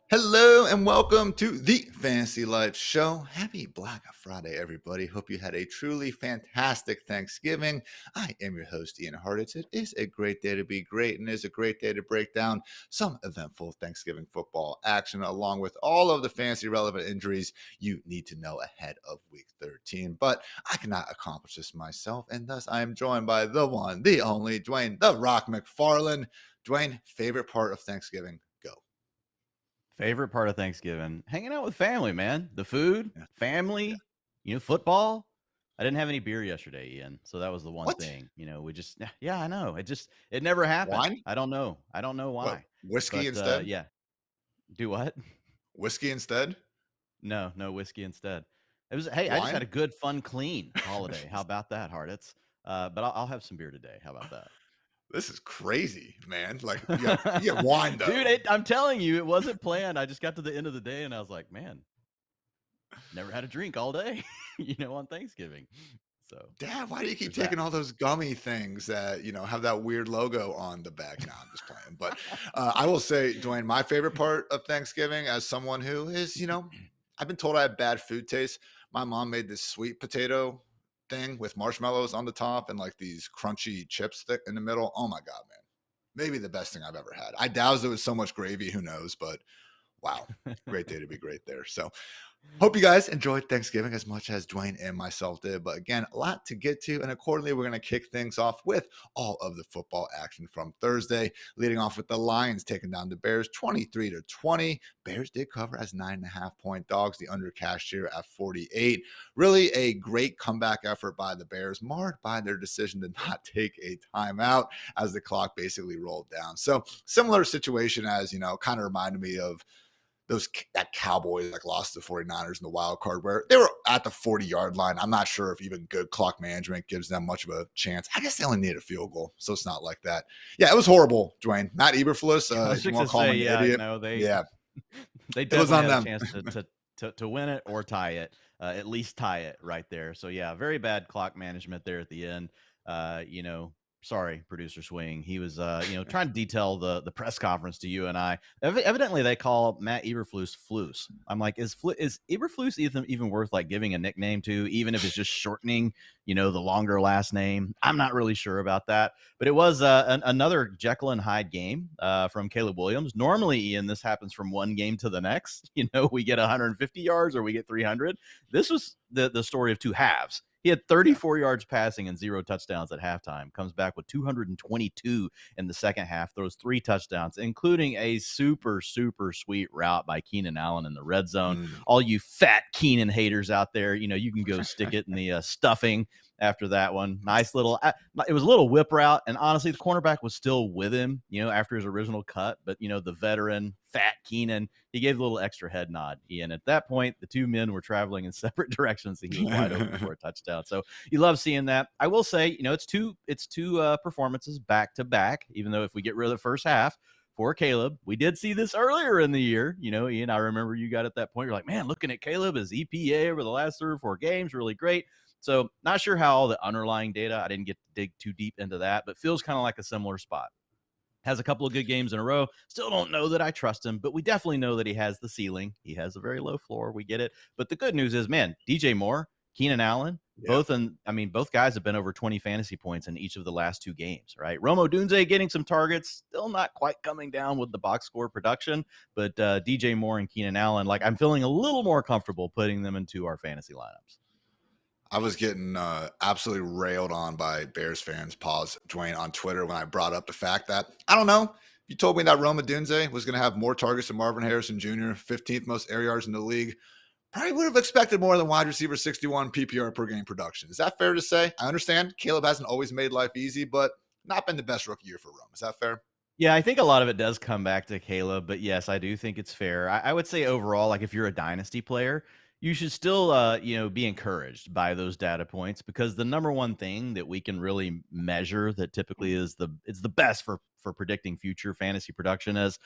Hello and welcome to the Fantasy Life Show. Happy Black Friday, everybody. Hope you had a truly fantastic Thanksgiving. I am your host, Ian Hartitz. It is a great day to be great, and it is a great day to break down some eventful Thanksgiving football action, along with all of the fantasy relevant injuries you need to know ahead of week 13. But I cannot accomplish this myself, and thus I am joined by the one, the only Dwain, the Rock McFarland. Dwain, favorite part of Thanksgiving? Go. Favorite part of Thanksgiving? Hanging out with family, man. The food, Yeah. family, football. I didn't have any beer yesterday, Ian. So that was the one What? thing. We just, yeah, I know. It never happened. Wine? I don't know. I don't know What, why. whiskey But instead? yeah. Do what? Whiskey instead? No whiskey instead. Hey, I just had a Wine? good, fun, clean holiday. How about that, Hartitz? But I'll have some beer today. How about that? This is crazy, man. Like, you got wine, though. Dude, I'm telling you, it wasn't planned. I just got to the end of the day and I was like, man, never had a drink all day, on Thanksgiving. So Dad, why do you keep there's that. taking all those gummy things that, have that weird logo on the back? No, I'm just playing. But I will say, Dwayne, my favorite part of Thanksgiving, as someone who is, I've been told I have bad food taste. My mom made this sweet potato thing with marshmallows on the top and like these crunchy chips thick in the middle. Oh my God, man. Maybe the best thing I've ever had. I doused it with so much gravy. Who knows? But wow, great day to be great there. So hope you guys enjoyed Thanksgiving as much as Dwayne and myself did. But again, a lot to get to. And accordingly, we're going to kick things off with all of the football action from Thursday, leading off with the Lions taking down the Bears 23-20. Bears did cover as 9.5-point dogs, the under cash here at 48. Really a great comeback effort by the Bears, marred by their decision to not take a timeout as the clock basically rolled down. So similar situation as, kind of reminded me of that Cowboys lost to the 49ers in the wild card where they were at the 40-yard line. I'm not sure if even good clock management gives them much of a chance. I guess they only need a field goal, so it's not like that. Yeah, it was horrible, Dwayne. Not Eberflus. I was If you just want gonna to call him say, an yeah, idiot. no, Yeah, they it was definitely on had a them. chance to win it or tie it, at least tie it right there. So yeah, very bad clock management there at the end. Sorry, producer Swing. He was, trying to detail the press conference to you and I. Evidently, they call Matt Eberflus Flus. I'm like, is Eberflus even worth giving a nickname to, even if it's just shortening, the longer last name? I'm not really sure about that. But it was another Jekyll and Hyde game from Caleb Williams. Normally, Ian, this happens from one game to the next. We get 150 yards or we get 300. This was the story of two halves. He had 34 yards passing and 0 touchdowns at halftime. Comes back with 222 in the second half. Throws 3 touchdowns, including a super, super sweet route by Keenan Allen in the red zone. All you fat Keenan haters out there, you can go stick it in the stuffing after that one. Nice little, it was a little whip route. And honestly, the cornerback was still with him, after his original cut. But, the veteran, fat Keenan, he gave a little extra head nod. And at that point, the two men were traveling in separate directions and he was wide open for a touchdown. So you love seeing that. I will say, it's two performances back to back, even though if we get rid of the first half, for Caleb. We did see this earlier in the year. Ian, I remember you got at that point. You're like, man, looking at Caleb, his EPA over the last 3 or 4 games, really great. So not sure how all the underlying data, I didn't get to dig too deep into that, but feels kind of like a similar spot. Has a couple of good games in a row. Still don't know that I trust him, but we definitely know that he has the ceiling. He has a very low floor. We get it. But the good news is, man, DJ Moore, Keenan Allen, both guys have been over 20 fantasy points in each of the last 2 games, right? Rome Odunze getting some targets, still not quite coming down with the box score production, but DJ Moore and Keenan Allen, I'm feeling a little more comfortable putting them into our fantasy lineups. I was getting absolutely railed on by Bears fans, Dwayne, on Twitter when I brought up the fact that, I don't know, you told me that Rome Odunze was going to have more targets than Marvin Harrison Jr., 15th most air yards in the league. Probably would have expected more than wide receiver 61 PPR per game production. Is that fair to say? I understand Caleb hasn't always made life easy, but not been the best rookie year for Rome. Is that fair? Yeah, I think a lot of it does come back to Caleb, but yes, I do think it's fair. I would say overall, if you're a dynasty player, you should still, be encouraged by those data points because the number one thing that we can really measure that typically is the best for predicting future fantasy production is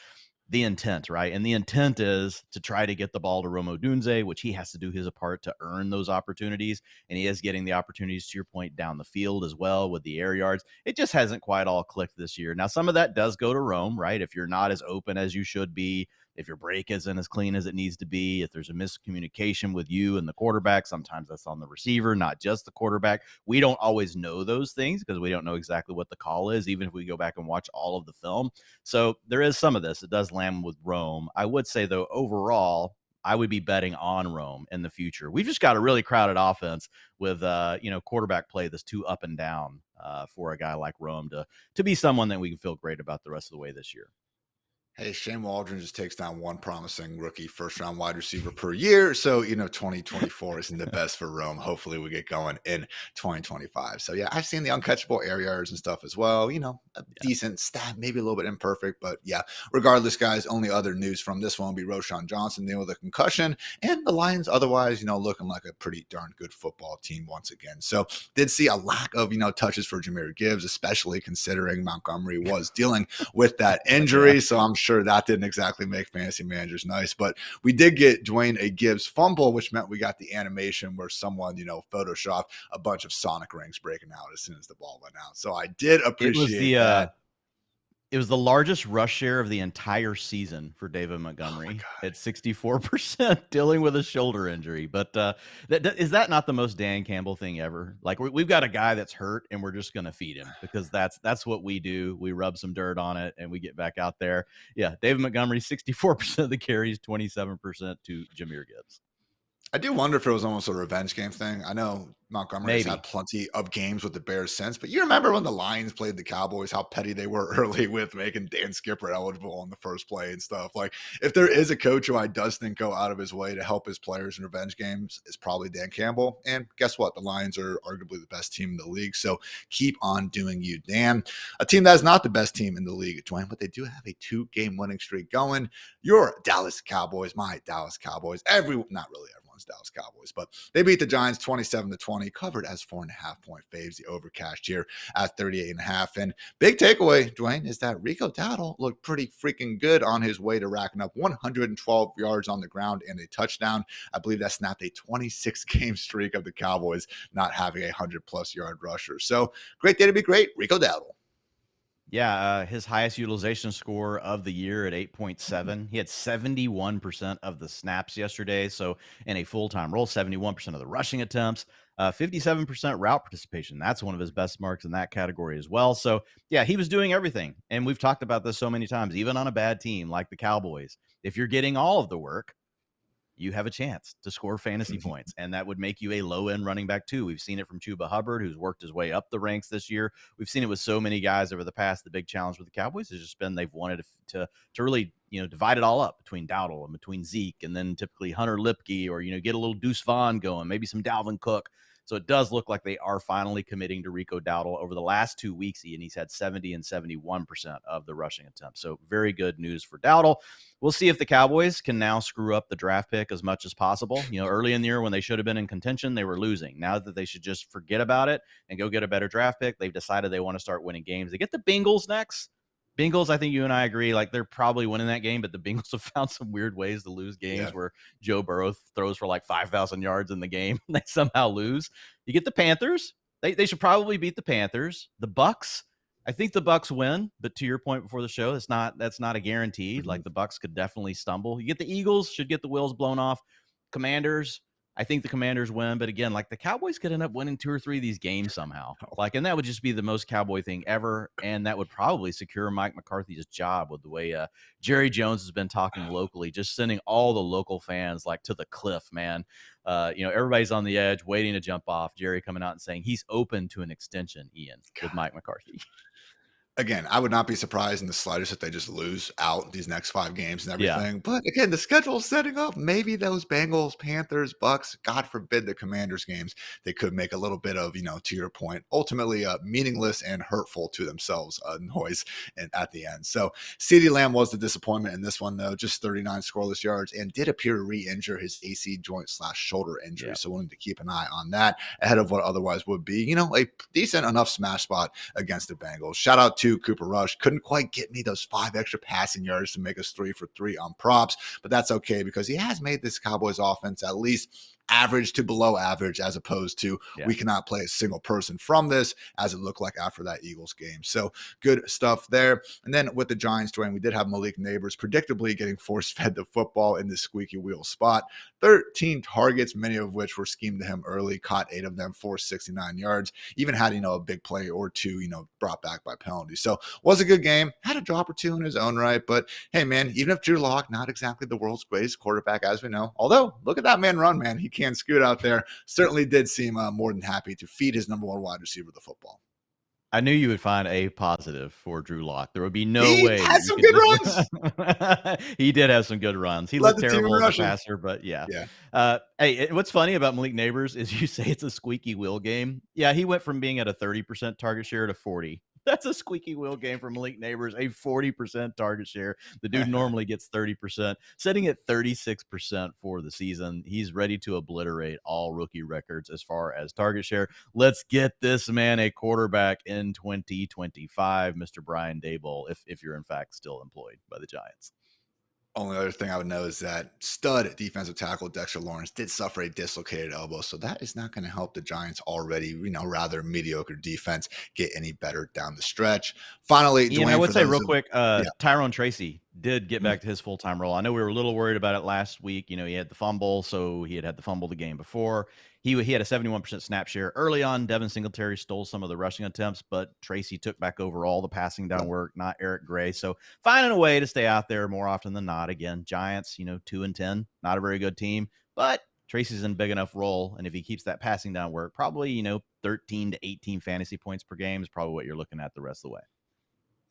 the intent, right? And the intent is to try to get the ball to Rome Odunze, which he has to do his part to earn those opportunities. And he is getting the opportunities, to your point, down the field as well with the air yards. It just hasn't quite all clicked this year. Now, some of that does go to Rome, right? If you're not as open as you should be, if your break isn't as clean as it needs to be, if there's a miscommunication with you and the quarterback, sometimes that's on the receiver, not just the quarterback. We don't always know those things because we don't know exactly what the call is, even if we go back and watch all of the film. So there is some of this. It does land with Rome. I would say, though, overall, I would be betting on Rome in the future. We've just got a really crowded offense with, quarterback play that's too up and down for a guy like Rome to be someone that we can feel great about the rest of the way this year. Hey, Shane Waldron just takes down one promising rookie first-round wide receiver per year. So, 2024 isn't the best for Rome. Hopefully we get going in 2025. So, yeah, I've seen the uncatchable air yards and stuff as well. A decent stat, maybe a little bit imperfect. But, yeah, regardless, guys, only other news from this one will be Roshan Johnson dealing with a concussion. And the Lions otherwise, looking like a pretty darn good football team once again. So, did see a lack of, touches for Jahmyr Gibbs, especially considering Montgomery was dealing with that injury. So, I'm sure that didn't exactly make fantasy managers nice, but we did get Dwayne a Gibbs fumble, which meant we got the animation where someone, photoshopped a bunch of Sonic rings breaking out as soon as the ball went out. So I did appreciate that. It was the largest rush share of the entire season for David Montgomery at 64%, dealing with a shoulder injury. But is that not the most Dan Campbell thing ever? Like, we've got a guy that's hurt and we're just going to feed him because that's what we do. We rub some dirt on it and we get back out there. Yeah, David Montgomery, 64% of the carries, 27% to Jahmyr Gibbs. I do wonder if it was almost a revenge game thing. I know Montgomery has had plenty of games with the Bears since, but you remember when the Lions played the Cowboys, how petty they were early with making Dan Skipper eligible on the first play and stuff. Like, if there is a coach who I does think go out of his way to help his players in revenge games, it's probably Dan Campbell. And guess what? The Lions are arguably the best team in the league. So keep on doing you, Dan. A team that is not the best team in the league, Dwayne, but they do have a 2-game winning streak going. Your Dallas Cowboys, my Dallas Cowboys, not really everyone's Dallas Cowboys, but they beat the Giants 27-20, covered as 4.5-point faves. The over cashed here at 38.5. And big takeaway, Dwayne, is that Rico Dowdle looked pretty freaking good on his way to racking up 112 yards on the ground and a touchdown. I believe that snapped a 26-game streak of the Cowboys not having a 100-plus yard rusher. So great day to be great, Rico Dowdle. Yeah, his highest utilization score of the year at 8.7. He had 71% of the snaps yesterday. So in a full-time role, 71% of the rushing attempts, 57% route participation. That's one of his best marks in that category as well. So yeah, he was doing everything. And we've talked about this so many times, even on a bad team like the Cowboys. If you're getting all of the work, you have a chance to score fantasy points, and that would make you a low-end running back too. We've seen it from Chuba Hubbard, who's worked his way up the ranks this year. We've seen it with so many guys over the past. The big challenge with the Cowboys has just been they've wanted to really, divide it all up between Dowdle and between Zeke, and then typically Hunter Lipke, or, get a little Deuce Vaughn going, maybe some Dalvin Cook. So it does look like they are finally committing to Rico Dowdle. Over the last 2 weeks, Ian, he's had 70 and 71% of the rushing attempts. So very good news for Dowdle. We'll see if the Cowboys can now screw up the draft pick as much as possible. Early in the year when they should have been in contention, they were losing. Now that they should just forget about it and go get a better draft pick, they've decided they want to start winning games. They get the Bengals next. Bengals, I think you and I agree, like, they're probably winning that game, but the Bengals have found some weird ways to lose games where Joe Burrow throws for like 5,000 yards in the game and they somehow lose. You get the Panthers. They should probably beat the Panthers. The Bucks, I think the Bucks win, but to your point before the show, that's not a guarantee. Mm-hmm. Like, the Bucks could definitely stumble. You get the Eagles, should get the wheels blown off. Commanders, I think the Commanders win, but again, like, the Cowboys could end up winning 2 or 3 of these games somehow. Like, and that would just be the most Cowboy thing ever, and that would probably secure Mike McCarthy's job with the way Jerry Jones has been talking locally, just sending all the local fans like to the cliff, man. Everybody's on the edge, waiting to jump off. Jerry coming out and saying he's open to an extension, Ian, with Mike McCarthy. Again, I would not be surprised in the slightest if they just lose out these next 5 games and everything. Yeah. But again, the schedule is setting up. Maybe those Bengals, Panthers, Bucks, God forbid the Commanders games, they could make a little bit of, to your point, ultimately meaningless and hurtful to themselves noise at the end. So CeeDee Lamb was the disappointment in this one, though, just 39 scoreless yards, and did appear to re-injure his AC joint/shoulder injury. Yeah. So we'll need to keep an eye on that ahead of what otherwise would be, a decent enough smash spot against the Bengals. Shout out to Cooper Rush. Couldn't quite get me those 5 extra passing yards to make us 3 for 3 on props, but that's okay because he has made this Cowboys offense at least average to below average, as opposed to we cannot play a single person from this, as it looked like after that Eagles game. So good stuff there. And then with the Giants, Dwayne, we did have Malik Neighbors predictably getting force-fed the football in this squeaky wheel spot. 13 targets, many of which were schemed to him early, caught 8 of them for 69 yards, even had, a big play or two, brought back by penalty. So was a good game, had a drop or two in his own right. But hey, man, even if Drew Lock, not exactly the world's greatest quarterback, as we know, although look at that man run, man, he can scoot out there, certainly did seem more than happy to feed his number one wide receiver the football. I knew you would find a positive for Drew Lock. There would be no he way had some good runs. He did have some good runs. He Led looked terrible as a passer, but yeah. Hey, what's funny about Malik Neighbors is you say it's a squeaky wheel game. Yeah, he went from being at a 30% target share to 40. That's a squeaky wheel game for Malik Neighbors, a 40% target share. The dude normally gets 30%, sitting at 36% for the season. He's ready to obliterate all rookie records as far as target share. Let's get this man a quarterback in 2025, Mr. Brian Daboll, if you're in fact still employed by the Giants. Only other thing I would know is that stud defensive tackle Dexter Lawrence did suffer a dislocated elbow, so that is not going to help the Giants already, rather mediocre defense get any better down the stretch. Finally, Dwayne, I would say real quick, Tyrone Tracy did get back to his full-time role. I know we were a little worried about it last week. He had the fumble, so he had the fumble the game before. He had a 71% snap share early on. Devin Singletary stole some of the rushing attempts, but Tracy took back over all the passing down work, not Eric Gray. So finding a way to stay out there more often than not. Again, Giants, 2-10, not a very good team, but Tracy's in a big enough role. And if he keeps that passing down work, probably, 13 to 18 fantasy points per game is probably what you're looking at the rest of the way.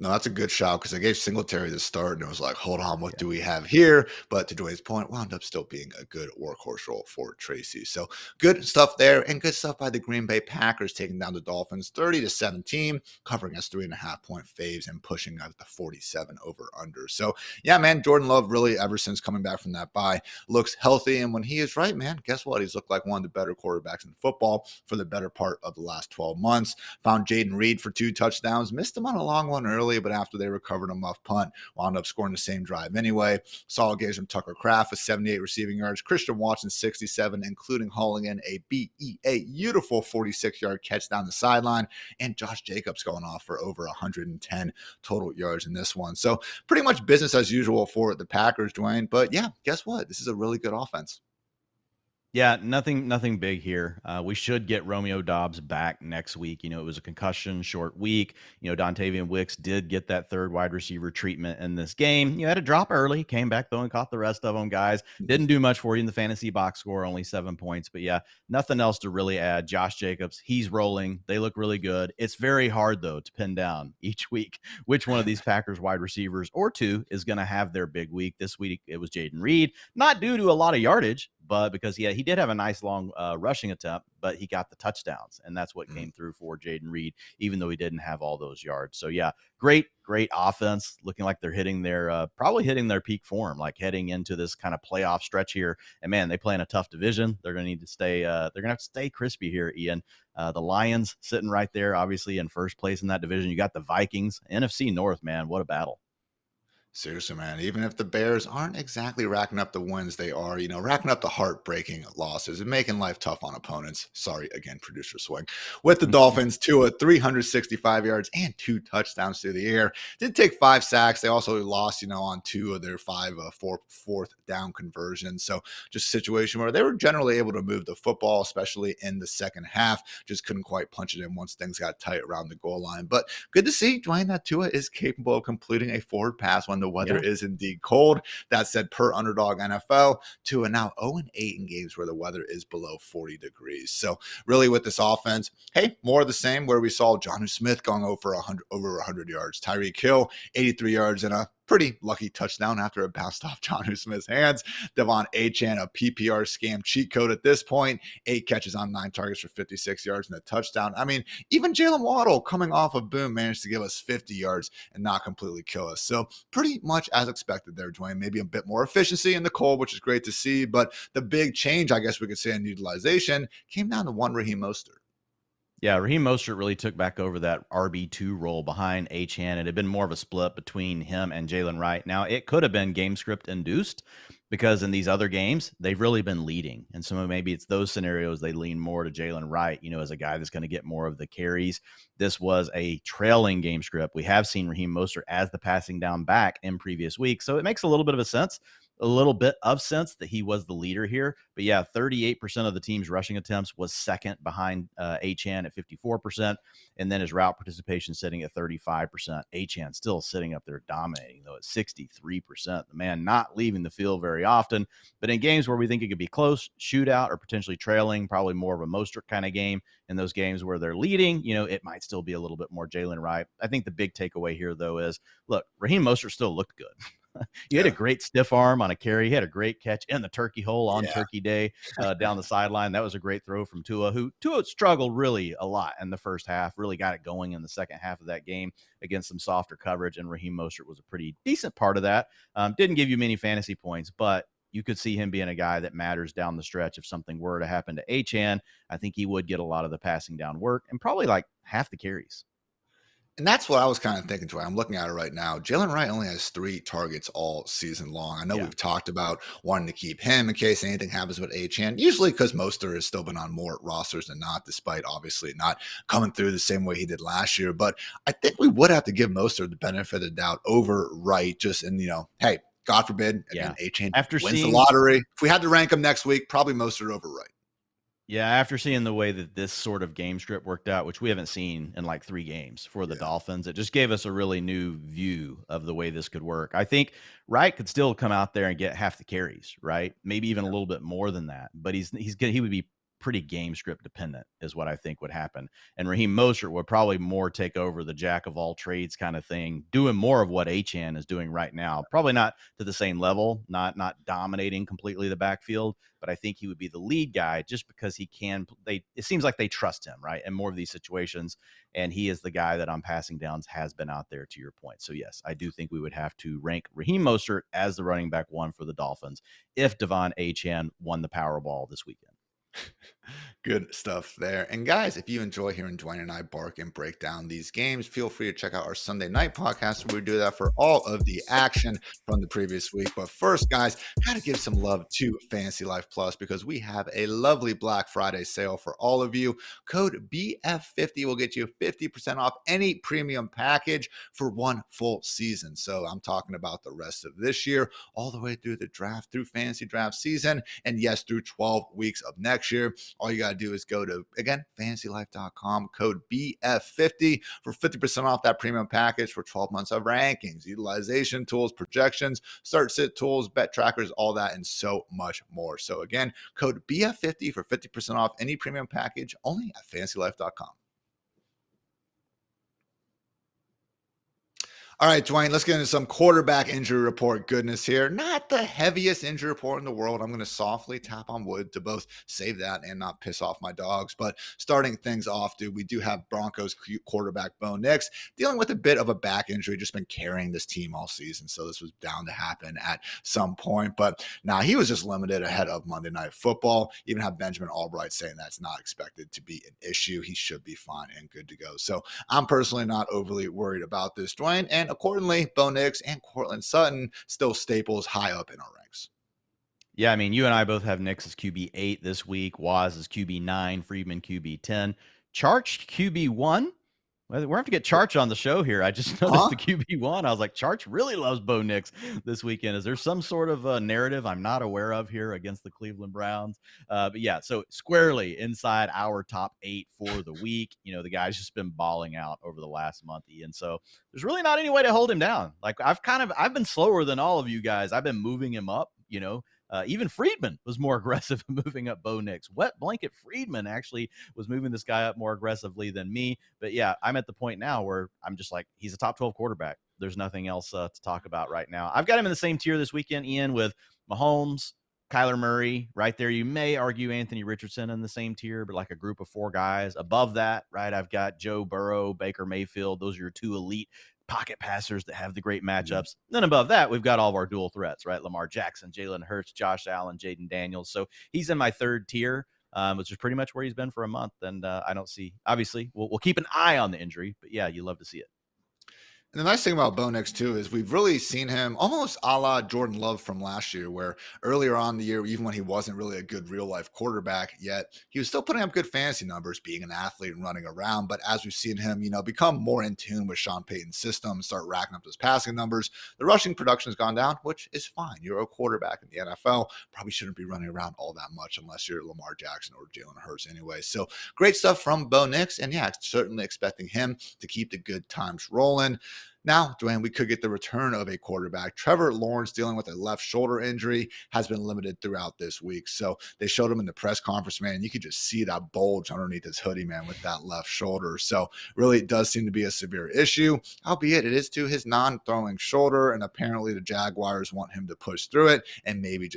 No, that's a good shout because I gave Singletary the start and it was like, hold on, what do we have here? But to Dwayne's point, wound up still being a good workhorse role for Tracy. So good stuff there and good stuff by the Green Bay Packers taking down the Dolphins 30-17, covering us 3.5-point faves and pushing out the 47 over under. So yeah, man, Jordan Love really ever since coming back from that bye looks healthy. And when he is right, man, guess what? He's looked like one of the better quarterbacks in football for the better part of the last 12 months. Found Jaden Reed for 2 touchdowns, missed him on a long one early, but after they recovered a muff punt, wound up scoring the same drive anyway. Solid games from Tucker Kraft with 78 receiving yards, Christian Watson 67, including hauling in a beautiful 46-yard catch down the sideline, and Josh Jacobs going off for over 110 total yards in this one. So pretty much business as usual for the Packers, Dwayne. But yeah, guess what? This is a really good offense. Yeah, nothing big here. We should get Romeo Dobbs back next week. It was a concussion short week. Dontavian Wicks did get that third wide receiver treatment in this game. Had a drop early, came back though and caught the rest of them, guys. Didn't do much for you in the fantasy box score, only 7 points. But yeah, nothing else to really add. Josh Jacobs, he's rolling. They look really good. It's very hard though to pin down each week which one of these Packers wide receivers or two is going to have their big week. This week it was Jaden Reed, not due to a lot of yardage, but because he did have a nice long rushing attempt, but he got the touchdowns, and that's what came through for Jaden Reed, even though he didn't have all those yards. So yeah, great offense, looking like they're hitting their probably hitting their peak form, like heading into this kind of playoff stretch here. And man, they play in a tough division. They're going to need to stay. They're going to have to stay crispy here, Ian. The Lions sitting right there, obviously in first place in that division. You got the Vikings, NFC North, man, what a battle. Seriously, man, even if the Bears aren't exactly racking up the wins, they are, racking up the heartbreaking losses and making life tough on opponents. Sorry, again, producer swing. With the Dolphins, Tua, 365 yards and 2 touchdowns through the air. Did take 5 sacks. They also lost, on 2 of their 5 fourth down conversions. So just a situation where they were generally able to move the football, especially in the second half. Just couldn't quite punch it in once things got tight around the goal line. But good to see, Dwayne, that Tua is capable of completing a forward pass when the weather is indeed cold. That said, per Underdog NFL, Tua now 0-8 in games where the weather is below 40 degrees. So really with this offense, hey, more of the same, where we saw Jonnu Smith going over 100 yards. Tyreek Hill, 83 yards and a pretty lucky touchdown after it bounced off Jonnu Smith's hands. Devon Achane, a PPR scam cheat code at this point, 8 catches on 9 targets for 56 yards and a touchdown. I mean, even Jalen Waddle coming off of boom managed to give us 50 yards and not completely kill us. So pretty much as expected there, Dwayne. Maybe a bit more efficiency in the cold, which is great to see. But the big change, I guess we could say, in utilization came down to one Raheem Mostert. Yeah, Raheem Mostert really took back over that RB2 role behind Achane. It had been more of a split between him and Jalen Wright. Now, it could have been game script induced because in these other games, they've really been leading. And so maybe it's those scenarios they lean more to Jalen Wright, as a guy that's going to get more of the carries. This was a trailing game script. We have seen Raheem Mostert as the passing down back in previous weeks. So it makes a little bit of sense that he was the leader here. But yeah, 38% of the team's rushing attempts was second behind Achane at 54%. And then his route participation sitting at 35%. Achane still sitting up there dominating, though, at 63%. The man not leaving the field very often. But in games where we think it could be close, shootout, or potentially trailing, probably more of a Mostert kind of game. In those games where they're leading, it might still be a little bit more Jalen Wright. I think the big takeaway here, though, is, look, Raheem Mostert still looked good. You had a great stiff arm on a carry. He had a great catch in the turkey hole on Turkey Day down the sideline. That was a great throw from Tua, who struggled really a lot in the first half, really got it going in the second half of that game against some softer coverage, and Raheem Mostert was a pretty decent part of that. Didn't give you many fantasy points, but you could see him being a guy that matters down the stretch if something were to happen to Achane. I think he would get a lot of the passing down work and probably like half the carries. And that's what I was kind of thinking, Troy. I'm looking at it right now. Jalen Wright only has 3 targets all season long. I know we've talked about wanting to keep him in case anything happens with Achane, usually because Mostert has still been on more rosters than not, despite obviously not coming through the same way he did last year. But I think we would have to give Mostert the benefit of the doubt over Wright, just in, hey, God forbid, again, Achane wins the lottery. If we had to rank him next week, probably Mostert over Wright. Yeah, after seeing the way that this sort of game script worked out, which we haven't seen in like 3 games for the Dolphins, it just gave us a really new view of the way this could work. I think Wright could still come out there and get half the carries, right? Maybe even a little bit more than that. But he would be pretty game script dependent is what I think would happen. And Raheem Mostert would probably more take over the jack of all trades kind of thing, doing more of what Achane is doing right now. Probably not to the same level, not dominating completely the backfield, but I think he would be the lead guy just because he can. It seems like they trust him, right? In more of these situations. And he is the guy that on passing downs has been out there, to your point. So yes, I do think we would have to rank Raheem Mostert as the running back 1 for the Dolphins if Devon Achane won the Powerball this weekend. Good stuff there. And guys, if you enjoy hearing Dwain and I bark and break down these games, feel free to check out our Sunday night podcast where we do that for all of the action from the previous week. But first, guys, got to give some love to Fantasy Life Plus because we have a lovely Black Friday sale for all of you. Code BF50 will get you 50% off any premium package for 1 full season. So I'm talking about the rest of this year, all the way through the draft, through fantasy draft season, and yes, through 12 weeks of next year. All you got to do is go to, again, fantasylife.com, code BF50 for 50% off that premium package for 12 months of rankings, utilization tools, projections, start sit tools, bet trackers, all that, and so much more. So again, code BF50 for 50% off any premium package only at fantasylife.com. All right, Dwain, let's get into some quarterback injury report goodness here. Not the heaviest injury report in the world. I'm going to softly tap on wood to both save that and not piss off my dogs. But starting things off, dude, we do have Broncos quarterback Bo Nix dealing with a bit of a back injury, just been carrying this team all season. So this was bound to happen at some point. But now he was just limited ahead of Monday Night Football. Even have Benjamin Albright saying that's not expected to be an issue. He should be fine and good to go. So I'm personally not overly worried about this, Dwain. And accordingly, Bo Nix and Courtland Sutton still staples high up in our ranks. Yeah, I mean, you and I both have Nix as QB8 this week, Waz as QB9, Friedman QB10, Charch QB1. We're going to have to get Charch on the show here. I just noticed the QB1. I was like, Charch really loves Bo Nix this weekend. Is there some sort of a narrative I'm not aware of here against the Cleveland Browns? But yeah, so squarely inside our top 8 for the week. The guy's just been balling out over the last month, Ian. So there's really not any way to hold him down. Like I've been slower than all of you guys. I've been moving him up, even Friedman was more aggressive in moving up Bo Nix. Wet blanket Friedman actually was moving this guy up more aggressively than me. But yeah, I'm at the point now where I'm just like, he's a top 12 quarterback. There's nothing else to talk about right now. I've got him in the same tier this weekend, Ian, with Mahomes, Kyler Murray right there. You may argue Anthony Richardson in the same tier, but like a group of 4 guys above that, right? I've got Joe Burrow, Baker Mayfield. Those are your 2 elite pocket passers that have the great matchups. Then above that, we've got all of our dual threats, right? Lamar Jackson, Jalen Hurts, Josh Allen, Jaden Daniels. So he's in my 3rd tier. which is pretty much where he's been for a month. And I don't see, obviously, we'll keep an eye on the injury, but yeah, you love to see it. And the nice thing about Bo Nix too is we've really seen him almost a la Jordan Love from last year, where earlier on in the year, even when he wasn't really a good real life quarterback yet, he was still putting up good fantasy numbers, being an athlete and running around. But as we've seen him, become more in tune with Sean Payton's system and start racking up those passing numbers, the rushing production has gone down, which is fine. You're a quarterback in the NFL, probably shouldn't be running around all that much unless you're Lamar Jackson or Jalen Hurts anyway. So great stuff from Bo Nix, and yeah, certainly expecting him to keep the good times rolling. Now, Dwayne, we could get the return of a quarterback. Trevor Lawrence, dealing with a left shoulder injury, has been limited throughout this week. So they showed him in the press conference, man. You could just see that bulge underneath his hoodie, man, with that left shoulder. So really, it does seem to be a severe issue, albeit it is to his non-throwing shoulder. And apparently the Jaguars want him to push through it and maybe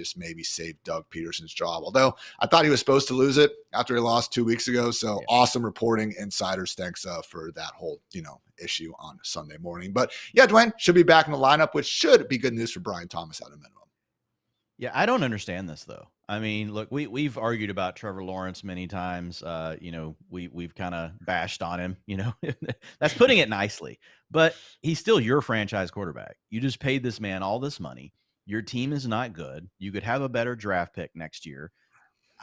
save Doug Peterson's job. Although I thought he was supposed to lose it after he lost 2 weeks ago. So yeah. Awesome reporting, insiders. Thanks for that whole, issue on Sunday morning. But yeah, Dwayne should be back in the lineup, which should be good news for Brian Thomas at a minimum. Yeah, I don't understand this though. I mean, look, we've argued about Trevor Lawrence many times. We've kind of bashed on him. That's putting it nicely. But he's still your franchise quarterback. You just paid this man all this money. Your team is not good. You could have a better draft pick next year.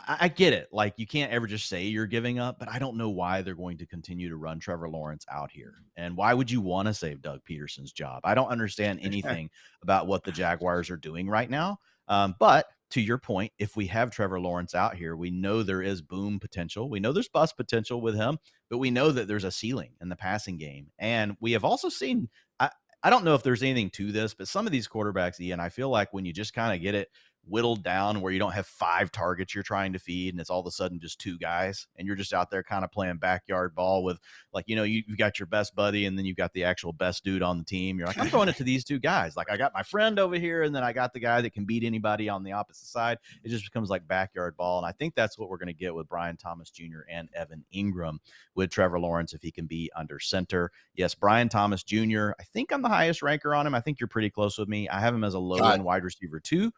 I get it. Like, you can't ever just say you're giving up, but I don't know why they're going to continue to run Trevor Lawrence out here. And why would you want to save Doug Peterson's job? I don't understand anything about what the Jaguars are doing right now. But to your point, if we have Trevor Lawrence out here, we know there is boom potential. We know there's bust potential with him, but we know that there's a ceiling in the passing game. And we have also seen, I don't know if there's anything to this, but some of these quarterbacks, Ian, I feel like when you just kind of get it whittled down where you don't have 5 targets you're trying to feed and it's all of a sudden just 2 guys and you're just out there kind of playing backyard ball with, like, you've got your best buddy and then you've got the actual best dude on the team. You're like, I'm throwing it to these 2 guys. Like, I got my friend over here and then I got the guy that can beat anybody on the opposite side. It just becomes like backyard ball. And I think that's what we're going to get with Brian Thomas Jr. and Evan Ingram with Trevor Lawrence if he can be under center. Yes, Brian Thomas Jr., I think I'm the highest ranker on him. I think you're pretty close with me. I have him as a low-end wide receiver 2.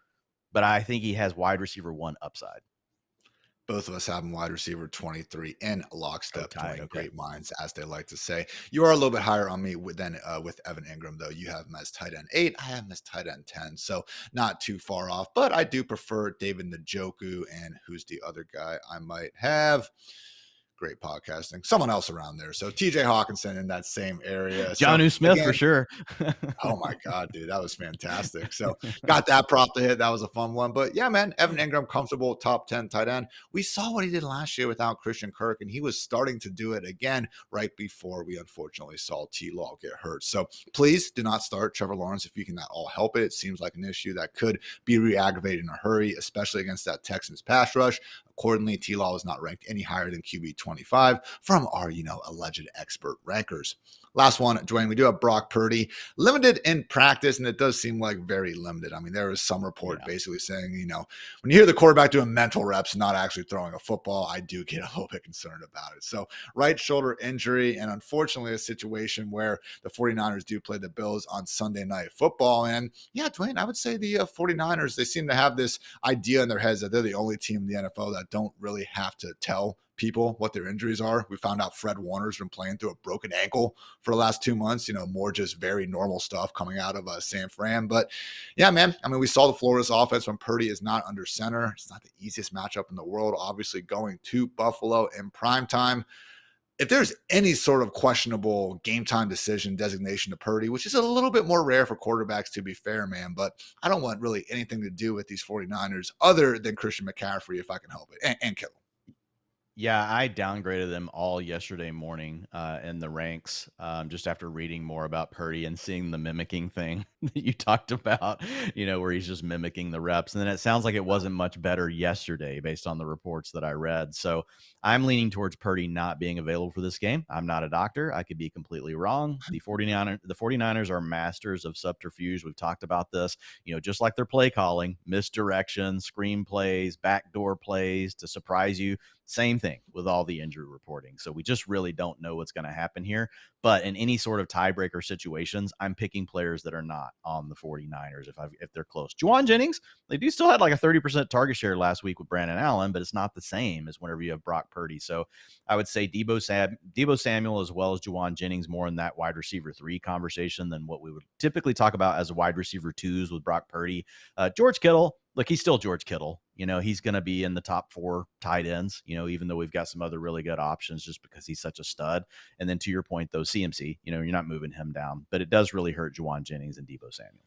But I think he has wide receiver 1 upside. Both of us have him wide receiver 23 in lockstep. Okay. Great minds, as they like to say. You are a little bit higher on me than with Evan Ingram, though. You have him as tight end 8. I have him as tight end 10. So not too far off. But I do prefer David Njoku. And who's the other guy I might have? Great podcasting. Someone else around there. So TJ Hawkinson in that same area. Jonnu Smith, again, for sure. Oh my God, dude. That was fantastic. So got that prop to hit. That was a fun one. But yeah, man, Evan Ingram, comfortable top 10 tight end. We saw what he did last year without Christian Kirk, and he was starting to do it again right before we unfortunately saw T-Law get hurt. So please do not start Trevor Lawrence if you can at all help it. It seems like an issue that could be re-aggravated in a hurry, especially against that Texans pass rush. Accordingly, T-Law is not ranked any higher than QB 25 from our, alleged expert rankers. Last one, Dwayne, we do have Brock Purdy, limited in practice, and it does seem like very limited. I mean, there was some report basically saying, when you hear the quarterback doing mental reps, not actually throwing a football, I do get a little bit concerned about it. So right shoulder injury, and unfortunately a situation where the 49ers do play the Bills on Sunday Night Football. And yeah, Dwayne, I would say the 49ers, they seem to have this idea in their heads that they're the only team in the NFL that don't really have to tell people what their injuries are. We found out Fred Warner's been playing through a broken ankle for the last 2 months, more just very normal stuff coming out of San Fran. But yeah, man, I mean, we saw the Florida's offense when Purdy is not under center. It's not the easiest matchup in the world, obviously going to Buffalo in prime time. If there's any sort of questionable game time decision designation to Purdy, which is a little bit more rare for quarterbacks, to be fair, man, but I don't want really anything to do with these 49ers other than Christian McCaffrey if I can help it, and Kittle. Yeah, I downgraded them all yesterday morning in the ranks just after reading more about Purdy and seeing the mimicking thing that you talked about, where he's just mimicking the reps. And then it sounds like it wasn't much better yesterday based on the reports that I read. So I'm leaning towards Purdy not being available for this game. I'm not a doctor. I could be completely wrong. The 49ers are masters of subterfuge. We've talked about this, just like their play calling, misdirection, screen plays, backdoor plays to surprise you. Same thing with all the injury reporting. So we just really don't know what's going to happen here. But in any sort of tiebreaker situations, I'm picking players that are not on the 49ers if they're close. Juwan Jennings, they do still had like a 30% target share last week with Brandon Allen, but it's not the same as whenever you have Brock Purdy. So I would say Deebo Samuel as well as Juwan Jennings more in that wide receiver 3 conversation than what we would typically talk about as a wide receiver 2s with Brock Purdy. George Kittle, look, he's still George Kittle. He's going to be in the top 4 tight ends, even though we've got some other really good options just because he's such a stud. And then to your point, though, CMC, you're not moving him down, but it does really hurt Juwan Jennings and Deebo Samuel.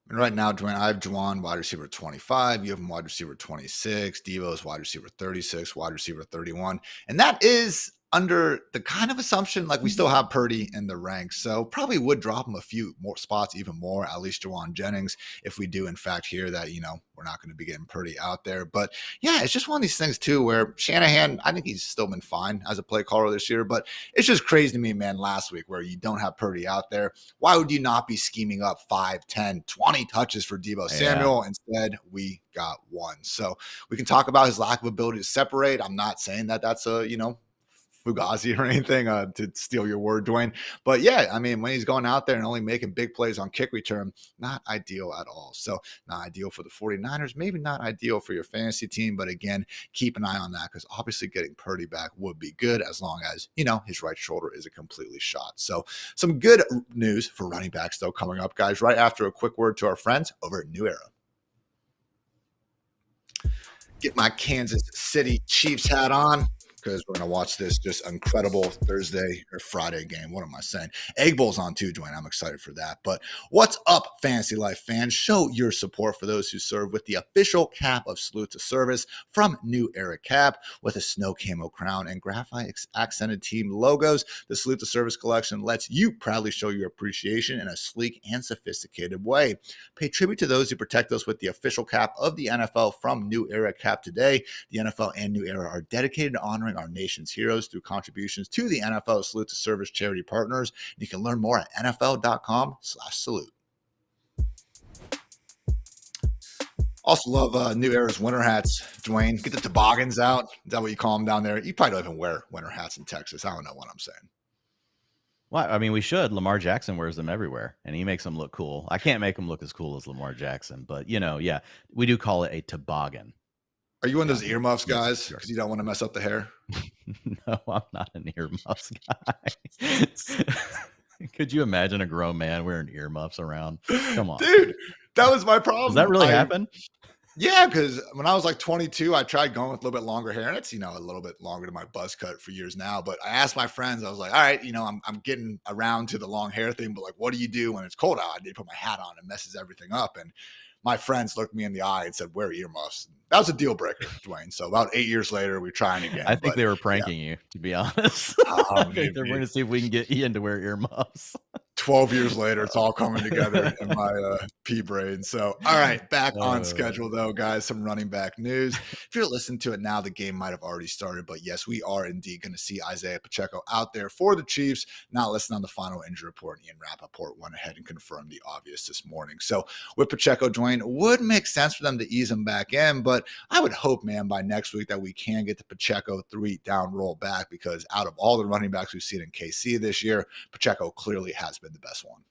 And right now, Dwayne, I have Juwan wide receiver 25. You have him wide receiver 26. Deebo's wide receiver 36, wide receiver 31. And that is under the kind of assumption, like we still have Purdy in the ranks. So probably would drop him a few more spots, even more, at least Juwan Jennings, if we do in fact hear that, we're not going to be getting Purdy out there. But yeah, it's just one of these things too, where Shanahan, I think he's still been fine as a play caller this year, but it's just crazy to me, man, last week where you don't have Purdy out there. Why would you not be scheming up 5, 10, 20 touches for Deebo Samuel? Instead, we got one. So we can talk about his lack of ability to separate. I'm not saying that that's a, Fugazi or anything, to steal your word, Dwayne. But yeah, I mean, when he's going out there and only making big plays on kick return, not ideal at all. So not ideal for the 49ers, maybe not ideal for your fantasy team. But again, keep an eye on that because obviously getting Purdy back would be good as long as, his right shoulder isn't completely shot. So some good news for running backs, though, coming up, guys, right after a quick word to our friends over at New Era. Get my Kansas City Chiefs hat on, because we're going to watch this just incredible Thursday or Friday game. What am I saying? Egg Bowl's on too, Dwayne. I'm excited for that. But what's up, Fantasy Life fans? Show your support for those who serve with the official cap of Salute to Service from New Era Cap with a snow camo crown and graphite accented team logos. The Salute to Service collection lets you proudly show your appreciation in a sleek and sophisticated way. Pay tribute to those who protect us with the official cap of the NFL from New Era Cap today. The NFL and New Era are dedicated to honoring our nation's heroes through contributions to the NFL Salute to Service charity partners. You can learn more at nfl.com/salute. Also love New Era's winter hats, Dwayne. Get the toboggans out. Is that what you call them down there? You probably don't even wear winter hats in Texas. I don't know what I'm saying. Well, I mean, we should. Lamar Jackson wears them everywhere, and he makes them look cool. I can't make them look as cool as Lamar Jackson, but, yeah, we do call it a toboggan. Are you one of those earmuffs guys? Because you don't want to mess up the hair? No, I'm not an earmuffs guy. Could you imagine a grown man wearing earmuffs around? Come on. Dude, that was my problem. Does that really happen? Yeah, because when I was like 22, I tried going with a little bit longer hair. And it's, a little bit longer than my buzz cut for years now. But I asked my friends, I was like, all right, I'm getting around to the long hair thing. But like, what do you do when it's cold out? I need to put my hat on. It messes everything up. And my friends looked me in the eye and said, wear earmuffs. That was a deal breaker, Dwayne. So about 8 years later, we're trying again. I think they were pranking you, to be honest. I think they're going to see if we can get Ian to wear earmuffs. 12 years later, it's all coming together in my pea brain. So, all right, back on schedule, though, guys, some running back news. If you're listening to it now, the game might have already started. But yes, we are indeed going to see Isiah Pacheco out there for the Chiefs. Not listening on the final injury report. Ian Rapoport went ahead and confirmed the obvious this morning. So with Pacheco, Dwayne, would make sense for them to ease him back in. But I would hope, man, by next week that we can get the Pacheco 3 down roll back, because out of all the running backs we've seen in KC this year, Pacheco clearly has been the best one.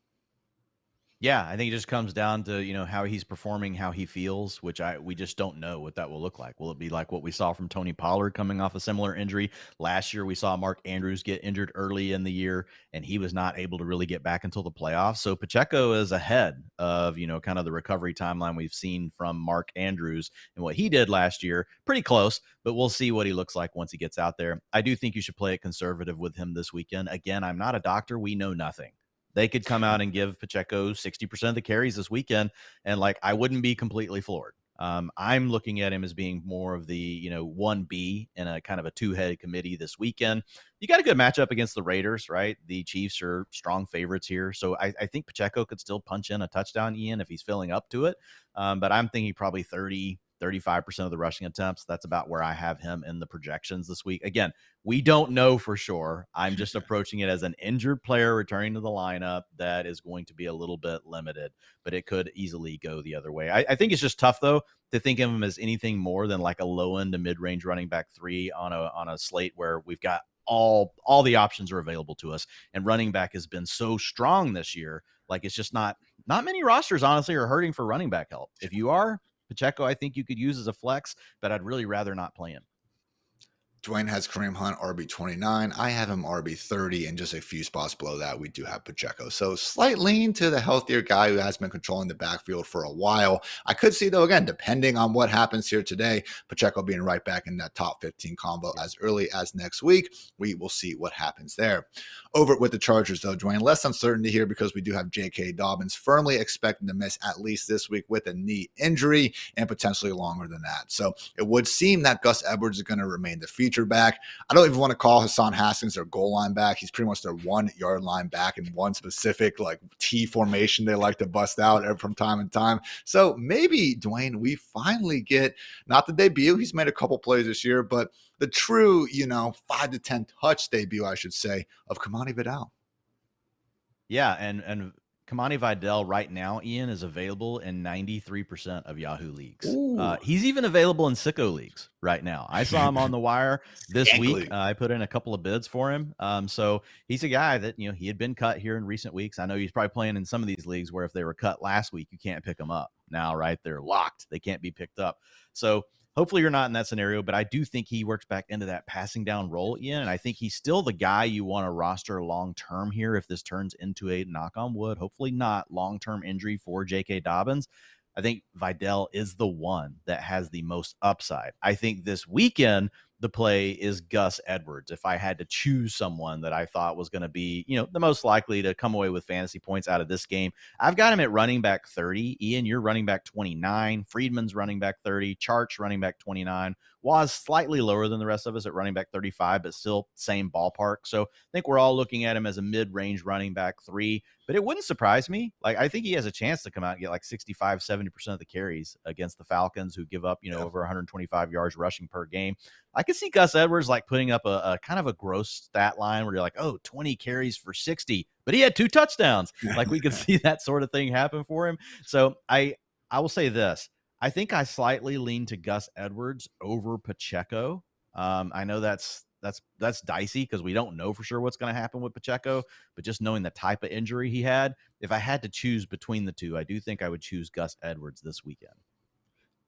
Yeah, I think it just comes down to, how he's performing, how he feels, which we just don't know what that will look like. Will it be like what we saw from Tony Pollard coming off a similar injury? Last year, we saw Mark Andrews get injured early in the year, and he was not able to really get back until the playoffs. So Pacheco is ahead of, kind of the recovery timeline we've seen from Mark Andrews and what he did last year. Pretty close, but we'll see what he looks like once he gets out there. I do think you should play it conservative with him this weekend. Again, I'm not a doctor. We know nothing. They could come out and give Pacheco 60% of the carries this weekend, and I wouldn't be completely floored. I'm looking at him as being more of the 1B in a kind of a 2-head committee this weekend. You got a good matchup against the Raiders, right? The Chiefs are strong favorites here, so I think Pacheco could still punch in a touchdown, Ian, if he's filling up to it. But I'm thinking probably 30, 35% of the rushing attempts. That's about where I have him in the projections this week. Again, we don't know for sure. I'm just approaching it as an injured player returning to the lineup that is going to be a little bit limited, but it could easily go the other way. I think it's just tough, though, to think of him as anything more than like a low end to mid range running back 3 on a slate where we've got all the options are available to us, and running back has been so strong this year. Like, it's just not many rosters honestly are hurting for running back help. If you are, Pacheco, I think you could use as a flex, but I'd really rather not play him. Dwayne has Kareem Hunt RB29. I have him RB30, and just a few spots below that, we do have Pacheco. So slight lean to the healthier guy who has been controlling the backfield for a while. I could see, though, again, depending on what happens here today, Pacheco being right back in that top 15 combo as early as next week. We will see what happens there. Over with the Chargers, though, Dwayne, less uncertainty here because we do have J.K. Dobbins firmly expecting to miss at least this week with a knee injury and potentially longer than that. So it would seem that Gus Edwards is going to remain the feature back. I don't even want to call Hassan Haskins their goal line back. He's pretty much their 1 yard line back in one specific like T formation they like to bust out from time to time. So maybe, Dwayne, we finally get not the debut. He's made a couple plays this year, but the true, 5 to 10 touch debut, I should say, of Kimani Vidal. Yeah, and Kimani Vidal right now, Ian, is available in 93% of Yahoo leagues. He's even available in sicko leagues right now. I saw him on the wire this week. I put in a couple of bids for him. So he's a guy that, he had been cut here in recent weeks. I know he's probably playing in some of these leagues where if they were cut last week, you can't pick them up now, right? They're locked. They can't be picked up. So hopefully you're not in that scenario, but I do think he works back into that passing down role, Ian. And I think he's still the guy you want to roster long-term here if this turns into a, knock on wood, hopefully not, long-term injury for J.K. Dobbins. I think Vidal is the one that has the most upside. I think this weekend, the play is Gus Edwards. If I had to choose someone that I thought was going to be, the most likely to come away with fantasy points out of this game, I've got him at running back 30. Ian, you're running back 29. Friedman's running back 30. Chart's running back 29. Was slightly lower than the rest of us at running back 35, but still same ballpark. So I think we're all looking at him as a mid-range running back 3, but it wouldn't surprise me. Like, I think he has a chance to come out and get like 65, 70% of the carries against the Falcons, who give up, over 125 yards rushing per game. I could see Gus Edwards like putting up a kind of a gross stat line where you're like, 20 carries for 60, but he had 2 touchdowns. Like, we could see that sort of thing happen for him. So I will say this. I think I slightly lean to Gus Edwards over Pacheco. I know that's dicey because we don't know for sure what's going to happen with Pacheco, but just knowing the type of injury he had, if I had to choose between the two, I do think I would choose Gus Edwards this weekend.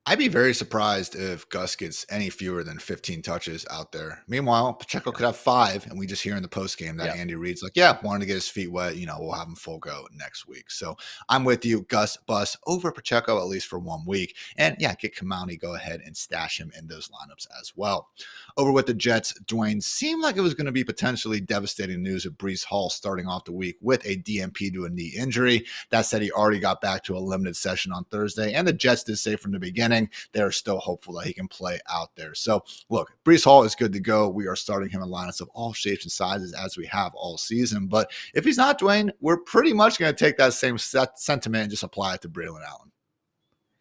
I'd be very surprised if Gus gets any fewer than 15 touches out there. Meanwhile, Pacheco could have 5, and we just hear in the postgame that Andy Reid's like, wanted to get his feet wet. We'll have him full go next week. So I'm with you, Gus bus over Pacheco, at least for 1 week. And get Kimani, go ahead and stash him in those lineups as well. Over with the Jets, Dwayne, seemed like it was going to be potentially devastating news of Breece Hall starting off the week with a DNP to a knee injury. That said, he already got back to a limited session on Thursday, and the Jets did say from the beginning they're still hopeful that he can play out there. So look, Breece Hall is good to go. We are starting him in lineups of all shapes and sizes as we have all season. But if he's not, Dwayne, we're pretty much going to take that same sentiment and just apply it to Braylon Allen.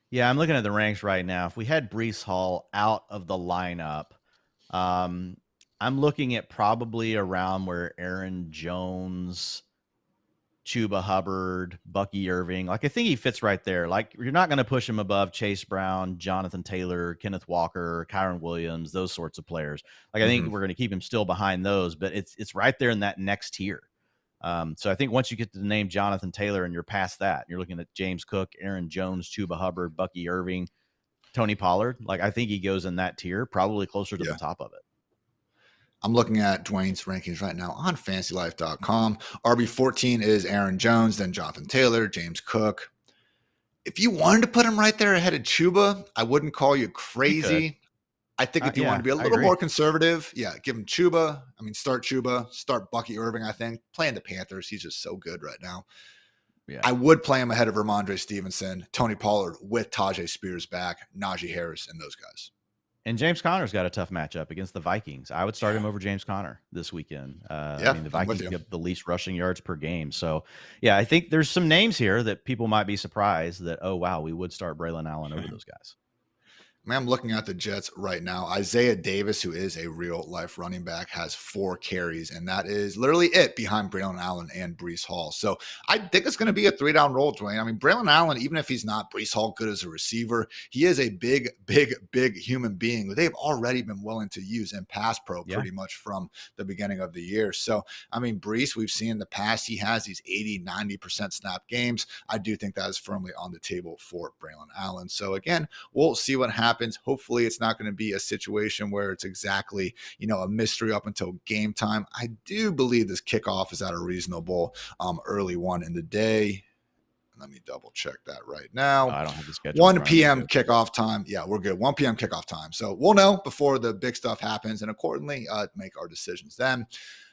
Yeah, I'm looking at the ranks right now. If we had Breece Hall out of the lineup, I'm looking at probably around where Aaron Jones, Chuba Hubbard, Bucky Irving. Like, I think he fits right there. Like, you're not going to push him above Chase Brown, Jonathan Taylor, Kenneth Walker, Kyron Williams, those sorts of players. Like, I think we're going to keep him still behind those, but it's right there in that next tier. So I think once you get to the name Jonathan Taylor and you're past that, you're looking at James Cook, Aaron Jones, Chuba Hubbard, Bucky Irving, Tony Pollard. Like, I think he goes in that tier, probably closer to the top of it. I'm looking at Dwayne's rankings right now on FantasyLife.com. RB14 is Aaron Jones, then Jonathan Taylor, James Cook. If you wanted to put him right there ahead of Chuba, I wouldn't call you crazy. I think if you want to be a little more conservative, give him Chuba. I mean, start Chuba, start Bucky Irving, I think. Playing the Panthers, he's just so good right now. Yeah. I would play him ahead of Ramondre Stevenson, Tony Pollard with Tajay Spears back, Najee Harris, and those guys. And James Conner's got a tough matchup against the Vikings. I would start him over James Conner this weekend. I mean, the Vikings give the least rushing yards per game. So, I think there's some names here that people might be surprised that, oh, wow, we would start Braylon Allen over those guys. I mean, I'm looking at the Jets right now. Isaiah Davis, who is a real life running back, has 4 carries, and that is literally it behind Braylon Allen and Breece Hall. So I think it's going to be a 3-down roll, Dwayne. I mean, Braylon Allen, even if he's not Breece Hall good as a receiver, he is a big, big, big human being who they've already been willing to use in pass pro pretty much from the beginning of the year. So, I mean, Breece, we've seen in the past, he has these 80, 90% snap games. I do think that is firmly on the table for Braylon Allen. So again, we'll see what happens. Hopefully it's not going to be a situation where it's exactly, a mystery up until game time. I do believe this kickoff is at a reasonable early one in the day. Let me double check that right now. I don't have the schedule. 1 p.m. kickoff time. Yeah, we're good. 1 p.m. kickoff time. So we'll know before the big stuff happens and accordingly make our decisions then.